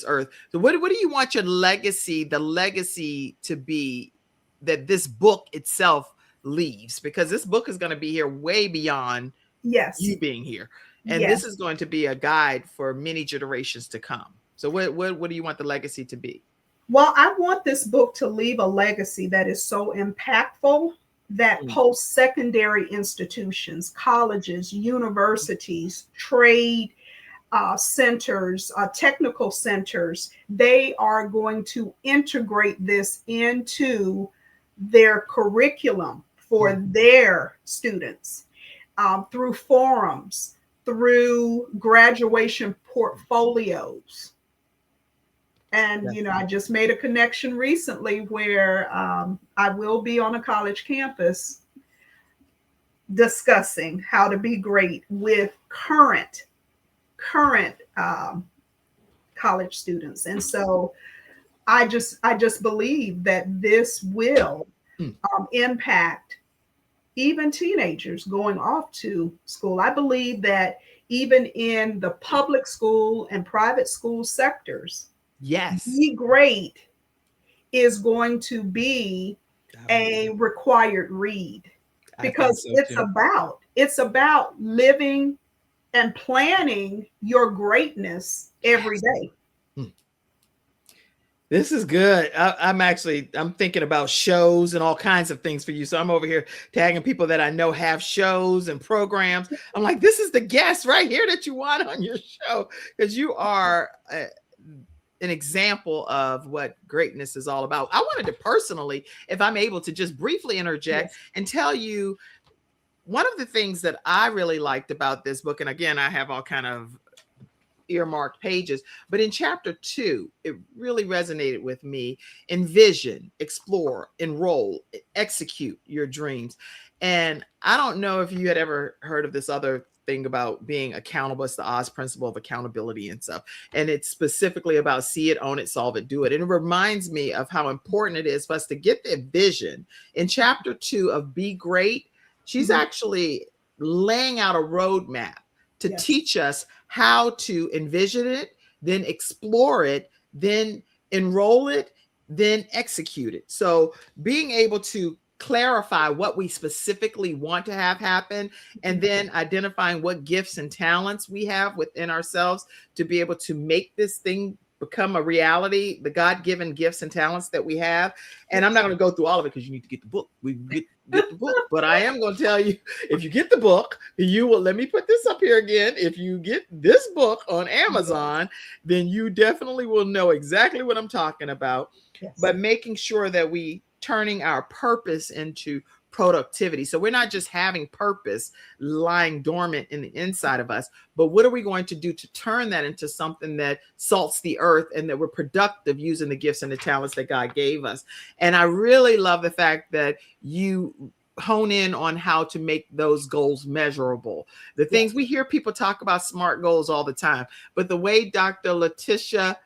earth. So what do you want your legacy, the legacy to be, that this book itself leaves? Because this book is going to be here way beyond Yes. you being here. And this Yes. is going to be a guide for many generations to come. So what do you want the legacy to be? Well, I want this book to leave a legacy that is so impactful that Mm, post secondary institutions, colleges, universities, trade centers, technical centers, they are going to integrate this into their curriculum for mm, their students, through forums, through graduation portfolios. And, I definitely. just made a connection recently where I will be on a college campus discussing how to be great with current college students. And so I just believe that this will Mm, impact even teenagers going off to school. I believe that even in the public school and private school sectors, yes. be great is going to be I believe a it. required read, I think because so it's too. about living and planning your greatness every Yes. day. Mm. This is good. I'm thinking about shows and all kinds of things for you. So I'm over here tagging people that I know have shows and programs. I'm like, this is the guest right here that you want on your show, because you are an example of what greatness is all about. I wanted to personally, if I'm able to just briefly interject Yes. and tell you one of the things that I really liked about this book. And again, I have all kind of earmarked pages, but in chapter 2 it really resonated with me. Envision, explore, enroll, execute your dreams. And I don't know if you had ever heard of this other thing about being accountable. It's the Oz principle of accountability and stuff. And it's specifically about see it, own it, solve it, do it. And it reminds me of how important it is for us to get the vision. In chapter 2 of Be Great, she's Mhm. actually laying out a roadmap to Yes. teach us how to envision it, then explore it, then enroll it, then execute it. So being able to clarify what we specifically want to have happen, and then identifying what gifts and talents we have within ourselves to be able to make this thing become a reality, the God-given gifts and talents that we have. And I'm not Yes. going to go through all of it because you need to get the book. We get the book. But I am going to tell you, if you get the book, you will, let me put this up here again. If you get this book on Amazon, then you definitely will know exactly what I'm talking about. Yes. But making sure that we turning our purpose into productivity. So we're not just having purpose lying dormant in the inside of us, but what are we going to do to turn that into something that salts the earth and that we're productive using the gifts and the talents that God gave us? And I really love the fact that you hone in on how to make those goals measurable. The things Yes. we hear people talk about smart goals all the time, but the way Dr. Leticia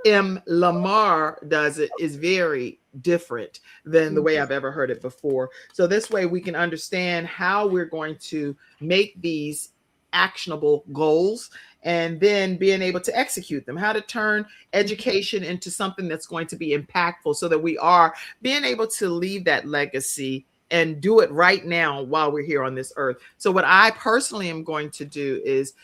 M. Lamar does it is very different than the way I've ever heard it before. So this way we can understand how we're going to make these actionable goals and then being able to execute them, how to turn education into something that's going to be impactful so that we are being able to leave that legacy and do it right now while we're here on this earth. So what I personally am going to do is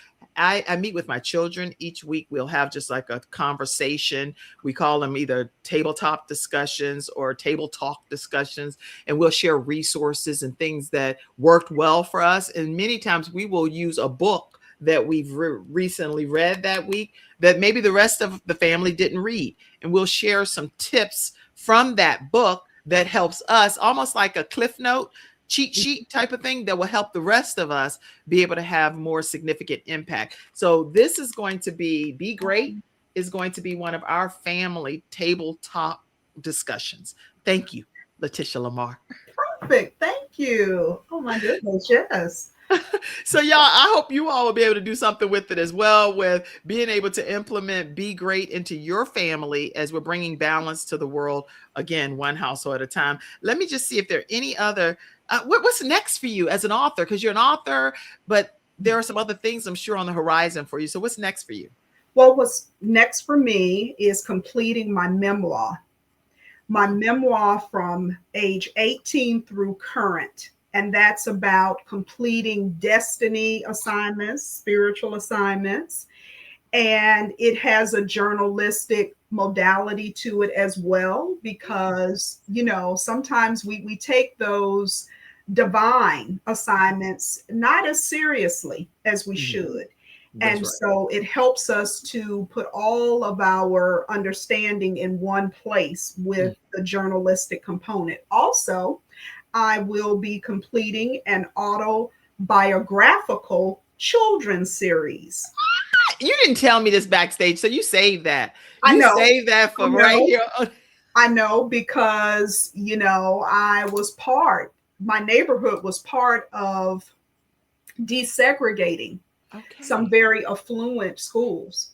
I meet with my children each week. We'll have just like a conversation. We call them either tabletop discussions or table talk discussions, and we'll share resources and things that worked well for us. And many times we will use a book that we've recently read that week that maybe the rest of the family didn't read. And we'll share some tips from that book that helps us, almost like a cliff note cheat sheet type of thing that will help the rest of us be able to have more significant impact. So this is going to be great is going to be one of our family tabletop discussions. Thank you, Leticia Lamar. Perfect. Thank you. Oh my goodness. Yes. So y'all, I hope you all will be able to do something with it as well, with being able to implement Be Great into your family as we're bringing balance to the world, again, one household at a time. Let me just see if there are any other what's next for you as an author, because you're an author, but there are some other things I'm sure on the horizon for you. So what's next for you? Well, what's next for me is completing my memoir. My memoir from age 18 through current. And that's about completing destiny assignments, spiritual assignments. And it has a journalistic modality to it as well, because, sometimes we take those divine assignments not as seriously as we should. That's And right. so it helps us to put all of our understanding in one place with the journalistic component. Also, I will be completing an autobiographical children's series. You didn't tell me this backstage, so you saved that. I You know, saved that I for right know, here. I know, because, my neighborhood was part of desegregating some Okay. very affluent schools.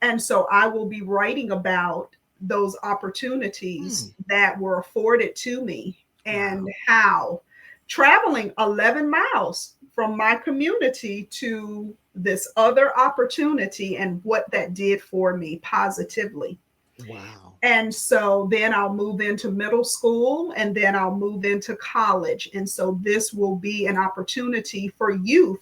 And so I will be writing about those opportunities that were afforded to me, and Wow. how traveling 11 miles from my community to this other opportunity and what that did for me positively. Wow. And so then I'll move into middle school, and then I'll move into college. And so this will be an opportunity for youth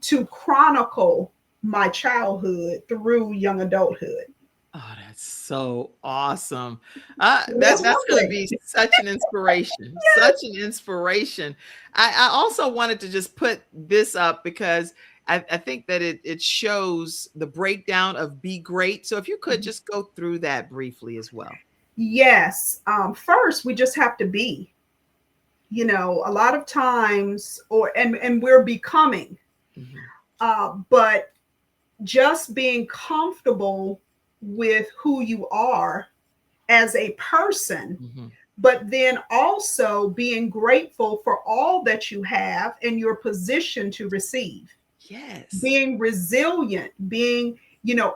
to chronicle my childhood through young adulthood. Oh, that's so awesome. That's That's one going to thing. be such an inspiration, such an inspiration. I also wanted to just put this up because I think that it shows the breakdown of Be Great. So if you could just go through that briefly as well. Yes. First, we just have to be. A lot of times, and we're becoming, Mhm. but just being comfortable with who you are as a person Mhm. but then also being grateful for all that you have and your position to receive, Yes. being resilient, being,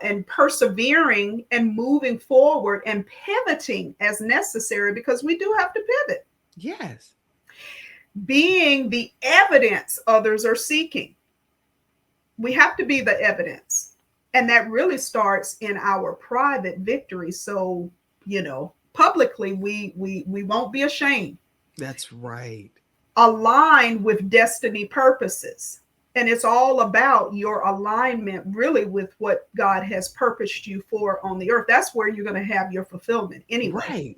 and persevering and moving forward and pivoting as necessary, because we do have to pivot, Yes. being the evidence others are seeking. We have to be the evidence. And that really starts in our private victory. So, publicly we won't be ashamed. That's right. Aligned with destiny purposes. And it's all about your alignment really with what God has purposed you for on the earth. That's where you're going to have your fulfillment anyway. Right.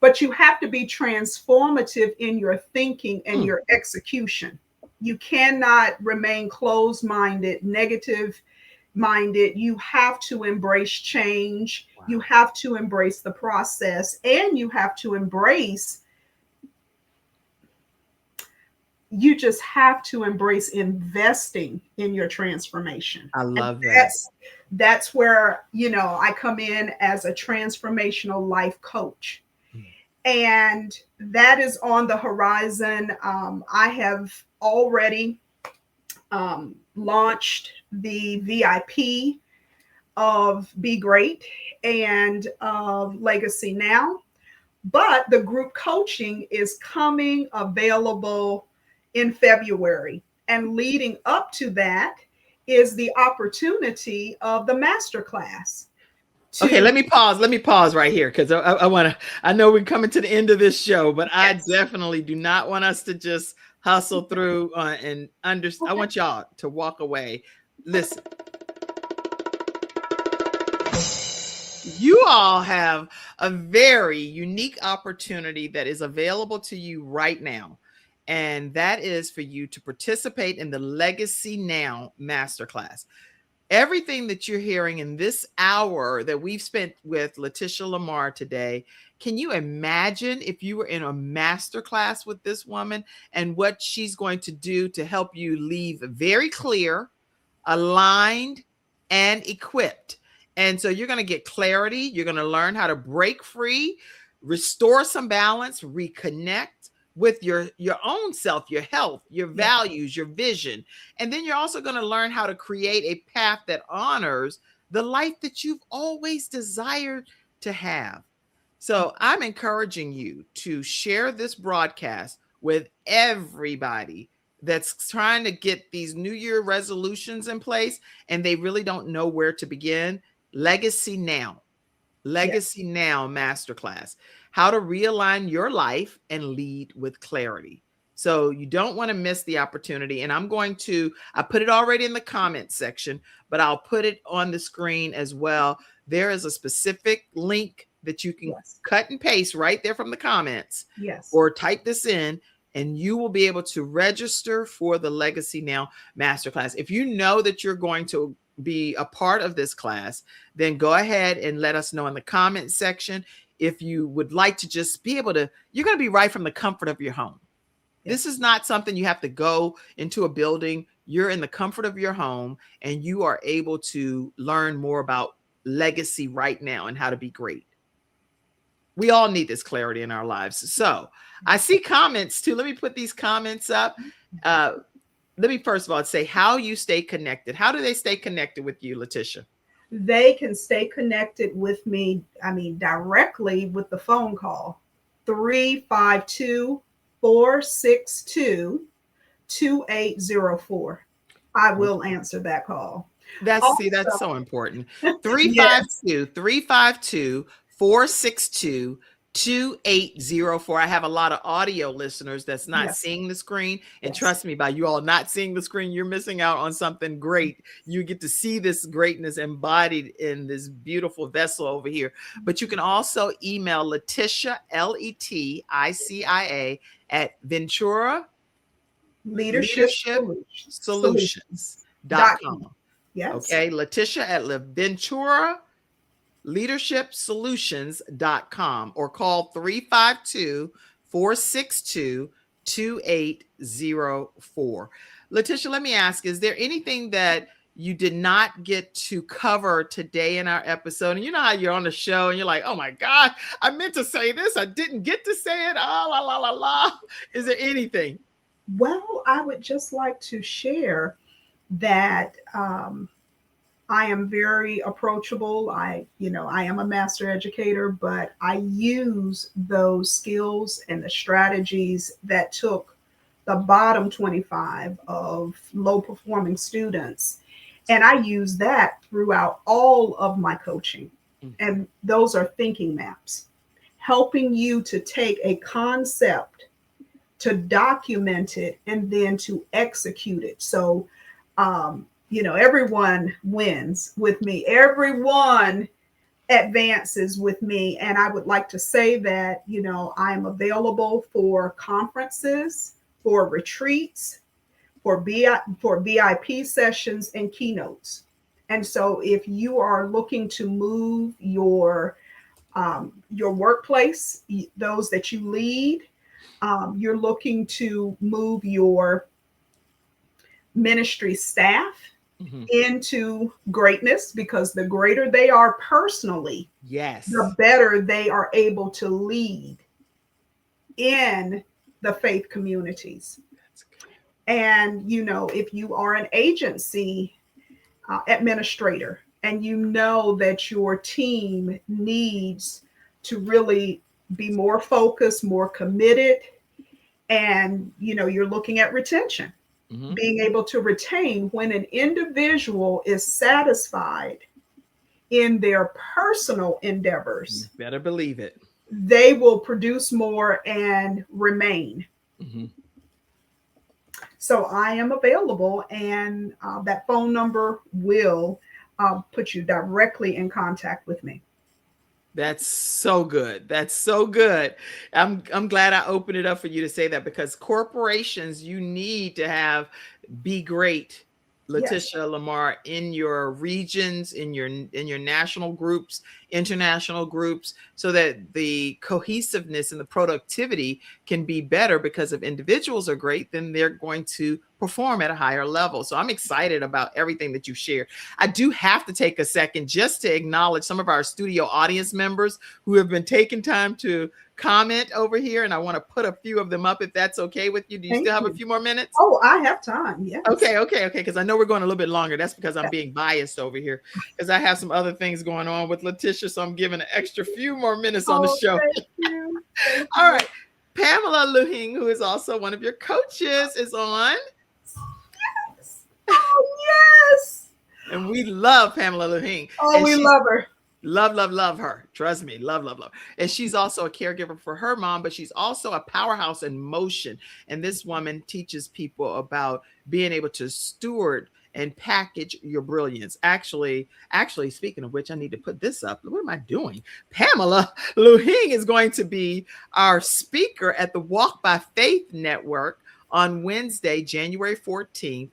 But you have to be transformative in your thinking and Mm. your execution. You cannot remain closed minded, negative minded. You have to embrace change. You Wow. have to embrace the process, and you have to embrace, you just have to embrace investing in your transformation. I And love that. that's where, I come in as a transformational life coach. Mm. And that is on the horizon. I have already launched the VIP of Be Great and of Legacy Now. But the group coaching is coming available in February. And leading up to that is the opportunity of the masterclass Okay, to, let me pause right here because I want to. I know we're coming to the end of this show, but I yes. definitely do not want us to just hustle through and understand. I Okay. want y'all to walk away. Listen, you all have a very unique opportunity that is available to you right now. And that is for you to participate in the Legacy Now Masterclass. Everything that you're hearing in this hour that we've spent with Leticia Lamar today, can you imagine if you were in a masterclass with this woman and what she's going to do to help you leave very clear, aligned, and equipped? And so you're going to get clarity. You're going to learn how to break free, restore some balance, reconnect with your own self, your health, your Yes. values, your vision. And then you're also going to learn how to create a path that honors the life that you've always desired to have. So I'm encouraging you to share this broadcast with everybody that's trying to get these New Year resolutions in place and they really don't know where to begin. Legacy Now. Yes. Legacy Now Masterclass, how to realign your life and lead with clarity. So you don't want to miss the opportunity. And I put it already in the comment section, but I'll put it on the screen as well. There is a specific link that you can Yes. cut and paste right there from the comments Yes. or type this in and you will be able to register for the Legacy Now Masterclass. If you know that you're going to be a part of this class, then go ahead and let us know in the comment section. If you would like to just be able to, you're going to be right from the comfort of your home. Yes. This is not something you have to go into a building. You're in the comfort of your home and you are able to learn more about legacy right now and how to be great. We all need this clarity in our lives. So I see comments too. Let me put these comments up. Let me first of all say how you stay connected. How do they stay connected with you, Leticia? They can stay connected with me, directly with the phone call, 352 462 2804. I will answer that call. That's Also, so important. yes, 352-362-2804. I have a lot of audio listeners that's not yes, seeing the screen. And yes, trust me, by you all not seeing the screen, you're missing out on something great. You get to see this greatness embodied in this beautiful vessel over here. But you can also email Leticia, Leticia, at Ventura leadership Leadership solutions. Dot com. Solutions.com. Yes, Okay. Leticia at Ventura Leadership Solutions.com or call 352-462-2804. Leticia, let me ask, is there anything that you did not get to cover today in our episode. And you know how you're on the show and you're like, oh my God, I meant to say this. I didn't get to say it. Ah, la, la, la, la. Is there anything? Well, I would just like to share that I am very approachable. I am a master educator, but I use those skills and the strategies that took the bottom 25 of low performing students. And I use that throughout all of my coaching. Mhm. And those are thinking maps, helping you to take a concept, to document it, and then to execute it. So, everyone wins with me. Everyone advances with me. And I would like to say that, I am available for conferences, for retreats, for VIP sessions and keynotes. And so if you are looking to move your workplace, those that you lead, you're looking to move your ministry staff Mhm. into greatness, because the greater they are personally, the Yes. better they are able to lead in the faith communities. That's good. And, if you are an agency administrator and you know that your team needs to really be more focused, more committed, and, you're looking at retention, Mhm. being able to retain when an individual is satisfied in their personal You endeavors, better believe it. they will produce more and remain. Mhm. So I am available, and that phone number will put you directly in contact with me. That's so good. That's so good. I'm glad I opened it up for you to say that, because corporations, you need to have be great, Yes, Leticia Lamar, in your regions, in your national groups, international groups, so that the cohesiveness and the productivity can be better, because if individuals are great, then they're going to perform at a higher level. So I'm excited about everything that you shared. I do have to take a second just to acknowledge some of our studio audience members who have been taking time to comment over here, and I want to put a few of them up if that's okay with you. Do you thank still have a you. few more minutes? Oh, I have time. Yes. Okay. Because I know we're going a little bit longer. That's because I'm being biased over here, because I have some other things going on with Leticia, so I'm giving an extra few more minutes on the Oh, show. thank you. Thank All you. right. Pamela Luhing, who is also one of your coaches, is on. Yes. Oh, yes. And we love Pamela Luhing. Oh, And we she's love her. love her. Trust me, love. And she's also a caregiver for her mom, but she's also a powerhouse in motion. And this woman teaches people about being able to steward and package your brilliance. Actually, speaking of which, I need to put this up. What am I doing? Pamela Luhing is going to be our speaker at the Walk by Faith Network on Wednesday, January 14th.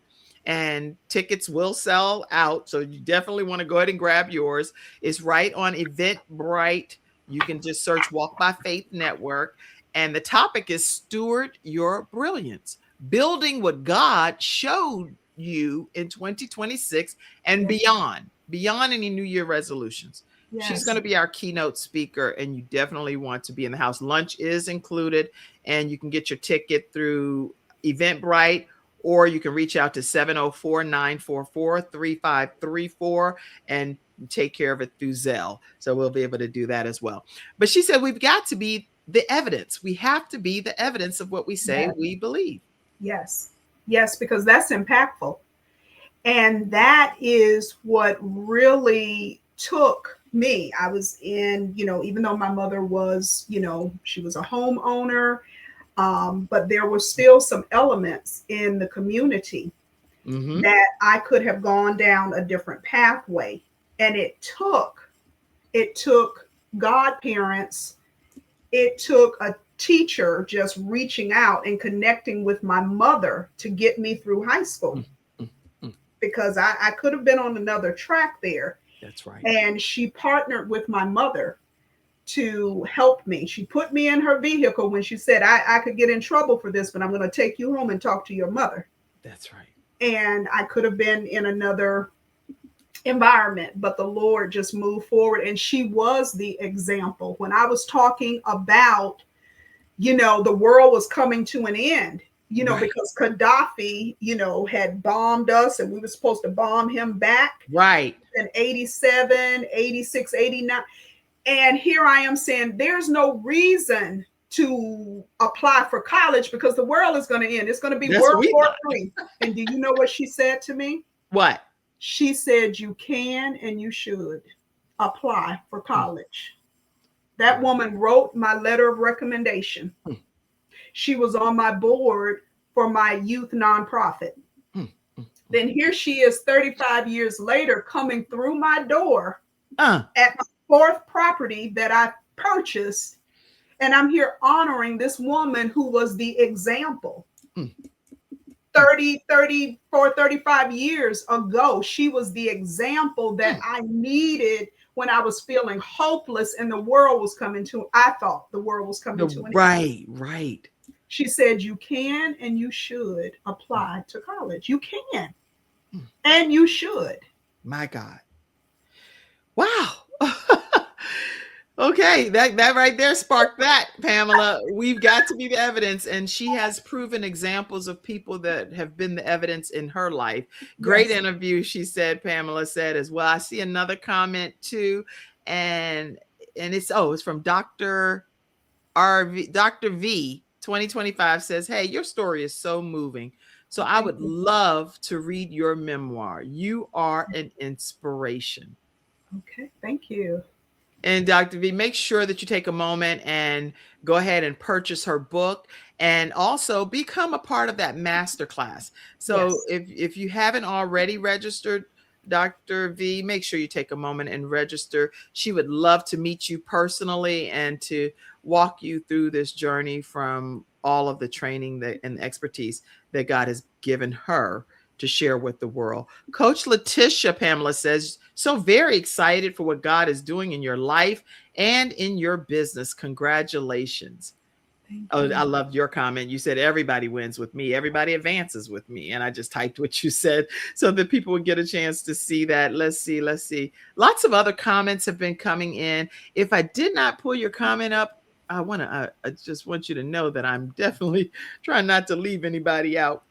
And tickets will sell out. So you definitely want to go ahead and grab yours. It's right on Eventbrite. You can just search Walk by Faith Network. And the topic is Steward Your Brilliance, building what God showed you in 2026 and Yes. beyond any New Year resolutions. She's going Yes. to be our keynote speaker, and you definitely want to be in the house. Lunch is included, and you can get your ticket through Eventbrite, or you can reach out to 704-944-3534 and take care of it through Zelle. So we'll be able to do that as well. But she said we've got to be the evidence. We have to be the evidence of what we say Yes. we believe. Yes. Yes, because that's impactful. And that is what really took me. I was in, even though my mother was, she was a homeowner, but there were still some elements in the community Mm-hmm. that I could have gone down a different pathway. And it took godparents, it took a teacher just reaching out and connecting with my mother to get me through high school, Mm-hmm. because I could have been on another track there. That's right. And she partnered with my mother to help me. She put me in her vehicle when she said, I could get in trouble for this, but I'm going to take you home and talk to your mother. That's right. And I could have been in another environment, but the Lord just moved forward. And she was the example. When I was talking about, the world was coming to an end, Right. because Gaddafi, had bombed us and we were supposed to bomb him back Right. in 87, 86, 89. And here I am saying there's no reason to apply for college because the world is going to end. It's going to be That's what World we War thought. III. And do you know what she said to me? What? She said, you can and you should apply for Mm, college. That wow. woman wrote my letter of recommendation. Mm, She was on my board for my youth nonprofit. mm, mm, mm. Then here she is 35 years later coming through my door Uh, at my fourth property that I purchased. And I'm here honoring this woman who was the example. mm, mm, 30, 34, 35 years ago, she was the example that mm. I needed when I was feeling hopeless and the world was I thought the world was coming to an end. Right, right. She said, you can and you should Mm, apply to college. You can mm. and you should. My God. Wow. Okay, that right there sparked that, Pamela. We've got to be the evidence, and she has proven examples of people that have been the evidence in her life. Great Yes. interview, she said. Pamela said as well. I see another comment too, and it's from Dr. V 2025 says, "Hey, your story is so moving. So I Thank would you. love to read your memoir. You are an inspiration." Okay. Thank you. And Dr. V, make sure that you take a moment and go ahead and purchase her book and also become a part of that masterclass. So Yes. if you haven't already registered, Dr. V, make sure you take a moment and register. She would love to meet you personally and to walk you through this journey from all of the training and expertise that God has given her to share with the world. Coach Leticia, Pamela says, so very excited for what God is doing in your life and in your business. Congratulations. Thank Oh, I you. loved your comment. You said everybody wins with me, everybody advances with me. And I just typed what you said so that people would get a chance to see that. Let's see. Lots of other comments have been coming in. If I did not pull your comment up, I just want you to know that I'm definitely trying not to leave anybody out.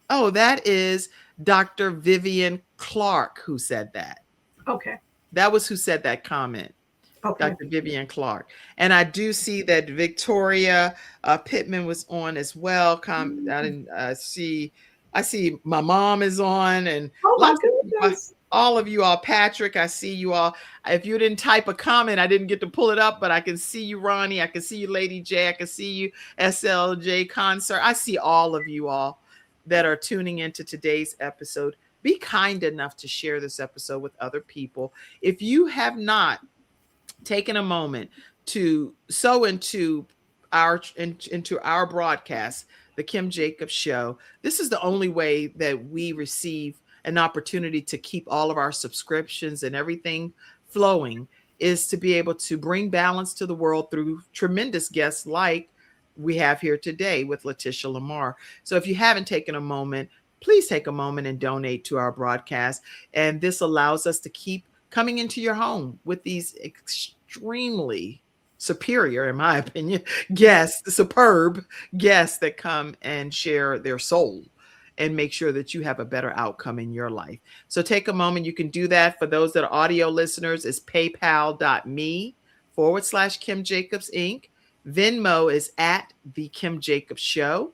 Oh, that is Dr. Vivian Clark who said that. Okay. That was who said that comment, Okay. Dr. Vivian Clark. And I do see that Victoria Pittman was on as well. I didn't see. I see my mom is on, and Oh my lots of goodness. all of you all. Patrick, I see you all. If you didn't type a comment, I didn't get to pull it up, but I can see you, Ronnie. I can see you, Lady J. I can see you, SLJ Concert. I see all of you all that are tuning into today's episode. Be kind enough to share this episode with other people. If you have not taken a moment to sow into our broadcast, the Kim Jacobs Show, this is the only way that we receive an opportunity to keep all of our subscriptions and everything flowing, is to be able to bring balance to the world through tremendous guests like we have here today with Leticia Lamar. So if you haven't taken a moment, please take a moment and donate to our broadcast. And this allows us to keep coming into your home with these extremely superior, in my opinion, guests, superb guests that come and share their soul and make sure that you have a better outcome in your life. So take a moment. You can do that. For those that are audio listeners, it's paypal.me/Kim Jacobs Inc. Venmo is at the Kim Jacobs Show.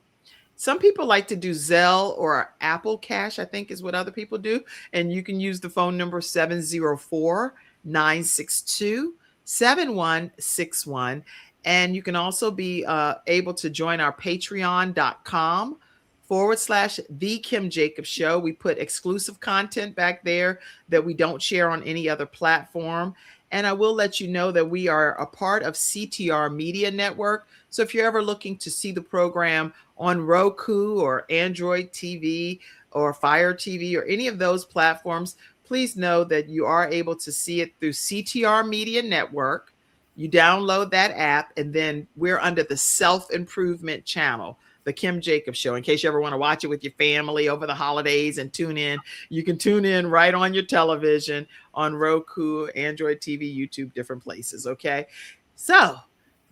Some people like to do Zelle or Apple Cash, I think is what other people do. And you can use the phone number 704-962-7161. And you can also be able to join our patreon.com/ The Kim Jacobs Show. We put exclusive content back there that we don't share on any other platform. And I will let you know that we are a part of CTR Media Network. So if you're ever looking to see the program on Roku or Android TV or Fire TV or any of those platforms, please know that you are able to see it through CTR Media Network. You download that app, and then we're under the self-improvement channel. The Kim Jacobs Show. In case you ever want to watch it with your family over the holidays and tune in, you can tune in right on your television, on Roku, Android TV, YouTube, different places. Okay. So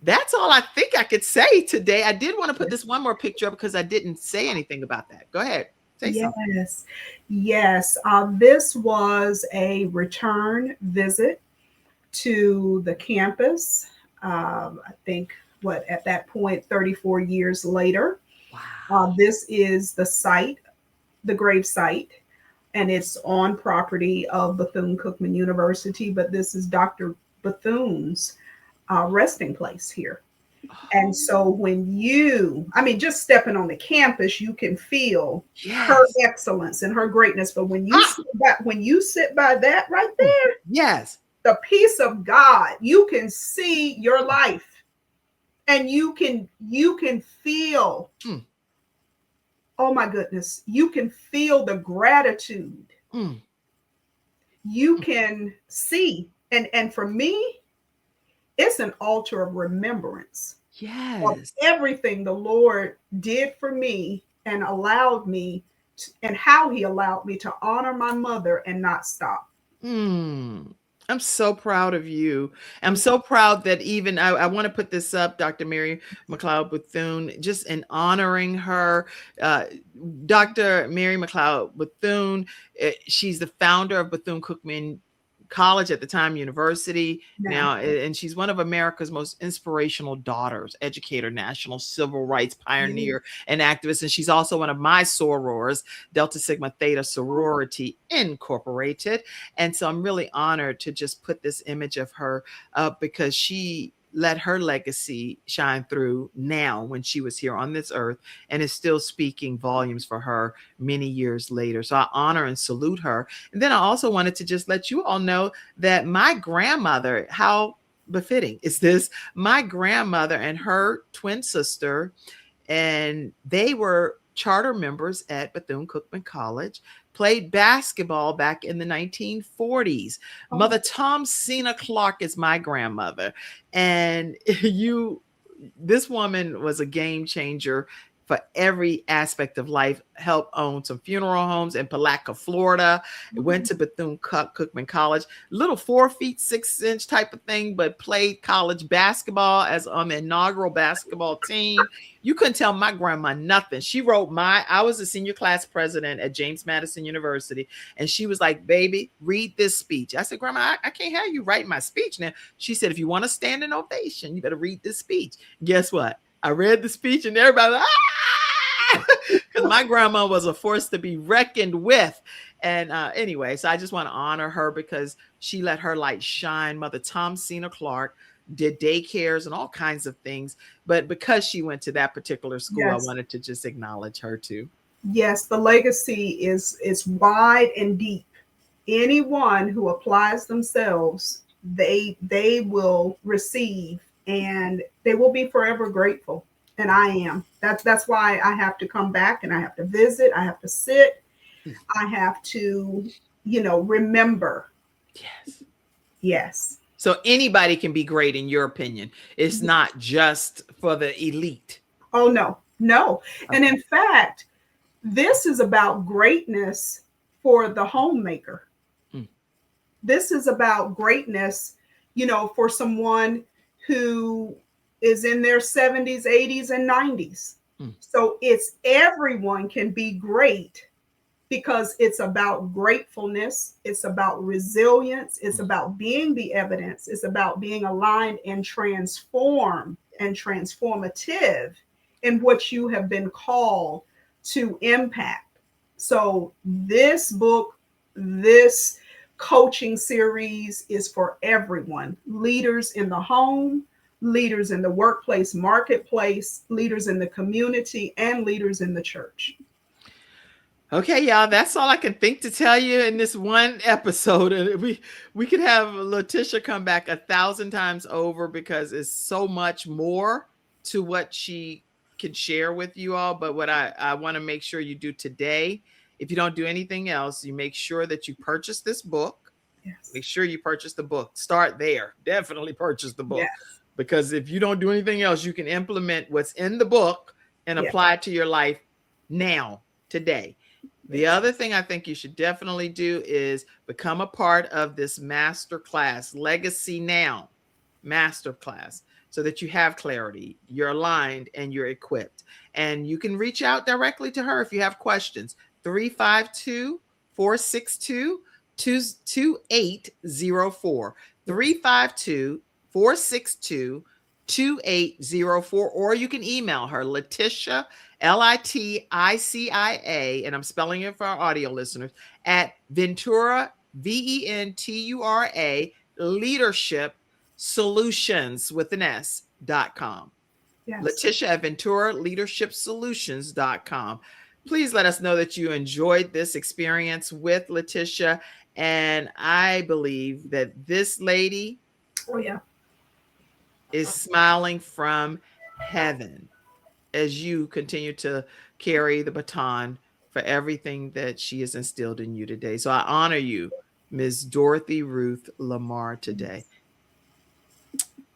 that's all I think I could say today. I did want to put this one more picture up because I didn't say anything about that. Go ahead. Say something. Yes, yes. This was a return visit to the campus. I think what at that point, 34 years later. Wow. This is the site, the grave site, and it's on property of Bethune-Cookman University. But this is Dr. Bethune's resting place here. And Oh, so I mean, just stepping on the campus, you can feel her yes. excellence and her greatness. But Ah, when you sit by that right there, yes. the peace of God, you can see your life, and you can feel, Mm, oh my goodness, you can feel the gratitude. mm, You mm. can see, and for me, it's an altar of remembrance of Yes. everything the Lord did for me and allowed me and how he allowed me to honor my mother and not stop. Mm. I'm so proud of you. I'm so proud that even I want to put this up, Dr. Mary McLeod Bethune, just in honoring her. Uh, Dr. Mary McLeod Bethune, she's the founder of Bethune Cookman College at the time, university Now, now, and she's one of America's most inspirational daughters, educator, national civil rights yeah, pioneer, and activist. And she's also one of my sorors, Delta Sigma Theta Sorority Incorporated. And so I'm really honored to just put this image of her up because she let her legacy shine through now when she was here on this earth and is still speaking volumes for her many years later. So I honor and salute her. And then I also wanted to just let you all know that my grandmother, how befitting is this? My grandmother and her twin sister, and they were charter members at Bethune-Cookman College, played basketball back in the 1940s. oh, Mother Thomasina Clark is my grandmother. And you this woman was a game changer for every aspect of life. Helped own some funeral homes in Palatka, Florida. Went to Bethune-Cookman College, little 4 feet 6 inch type of thing, but played college basketball as on the inaugural basketball team. You couldn't tell my grandma nothing. She wrote I was a senior class president at James Madison University, and she was like, baby, read this speech. I said, Grandma, I can't have you write my speech now. She said, if you want to stand an ovation, you better read this speech. Guess what? I read the speech and everybody was, because my grandma was a force to be reckoned with. And anyway, so I just want to honor her because she let her light shine. Mother Thomasina Clark did daycares and all kinds of things. But because she went to that particular school, I yes, wanted to just acknowledge her too. yes. The legacy is wide and deep. Anyone who applies themselves, they will receive, and they will be forever grateful. And I am. That's why I have to come back and I have to visit. I have to sit. I have to, remember. Yes. Yes. So anybody can be great in your opinion. It's not just for the elite. Oh no, no. And Okay. in fact, this is about greatness for the homemaker. Mm, This is about greatness, for someone who is in their 70s, 80s, and 90s. mm, So it's everyone can be great because it's about gratefulness, it's about resilience, it's mm. about being the evidence, it's about being aligned and transformed and transformative in what you have been called to impact. So this book, this coaching series is for everyone: leaders in the home, leaders in the workplace, marketplace, leaders in the community, and leaders in the church. Okay, y'all, that's all I can think to tell you in this one episode. And we could have Leticia come back 1,000 times over because it's so much more to what she can share with you all. But what I want to make sure you do today, if you don't do anything else, you make sure that you purchase this book. Yes. Make sure you purchase the book. Start there. Definitely purchase the book. Yes. Because if you don't do anything else, you can implement what's in the book and Yeah. apply it to your life now, today. The other thing I think you should definitely do is become a part of this master class, Legacy Now master class, so that you have clarity, you're aligned, and you're equipped. And you can reach out directly to her if you have questions. 352 462 2804. 352 462 2804. Or you can email her, Leticia, Liticia, and I'm spelling it for our audio listeners, at Ventura, Ventura, leadership solutions with an S.com. Yes. Leticia at Ventura Leadership Solutions.com. Please let us know that you enjoyed this experience with Leticia. And I believe that this lady is smiling from heaven as you continue to carry the baton for everything that she has instilled in you today. So I honor you, Ms. Dorothy Ruth Lamar, today.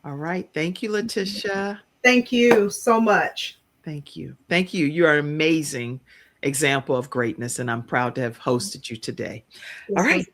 All right. Thank you, Leticia. Thank you so much. Thank you. Thank you. You are an amazing example of greatness, and I'm proud to have hosted you today. All right.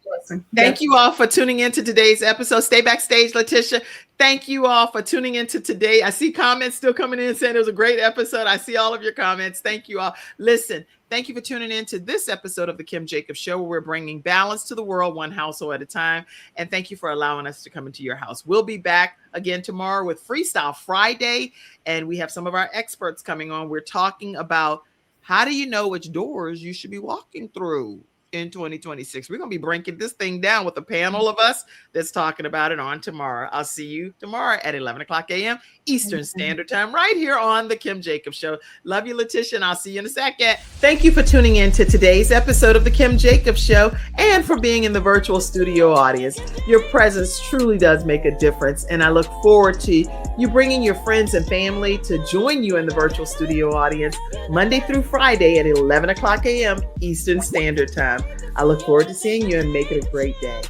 Thank you all for tuning into today's episode. Stay backstage, Leticia. Thank you all for tuning into today. I see comments still coming in saying it was a great episode. I see all of your comments. Thank you all. Listen, thank you for tuning in to this episode of the Kim Jacobs Show, where we're bringing balance to the world, one household at a time. And thank you for allowing us to come into your house. We'll be back again tomorrow with Freestyle Friday, and we have some of our experts coming on. We're talking about how do you know which doors you should be walking through in 2026. We're going to be breaking this thing down with a panel of us that's talking about it on tomorrow. I'll see you tomorrow at 11 o'clock a.m. Eastern Standard Time, right here on the Kim Jacobs Show. Love you, Leticia, and I'll see you in a second. Thank you for tuning in to today's episode of the Kim Jacobs Show and for being in the virtual studio audience. Your presence truly does make a difference, and I look forward to you bringing your friends and family to join you in the virtual studio audience Monday through Friday at 11 o'clock a.m. Eastern Standard Time. I look forward to seeing you and make it a great day.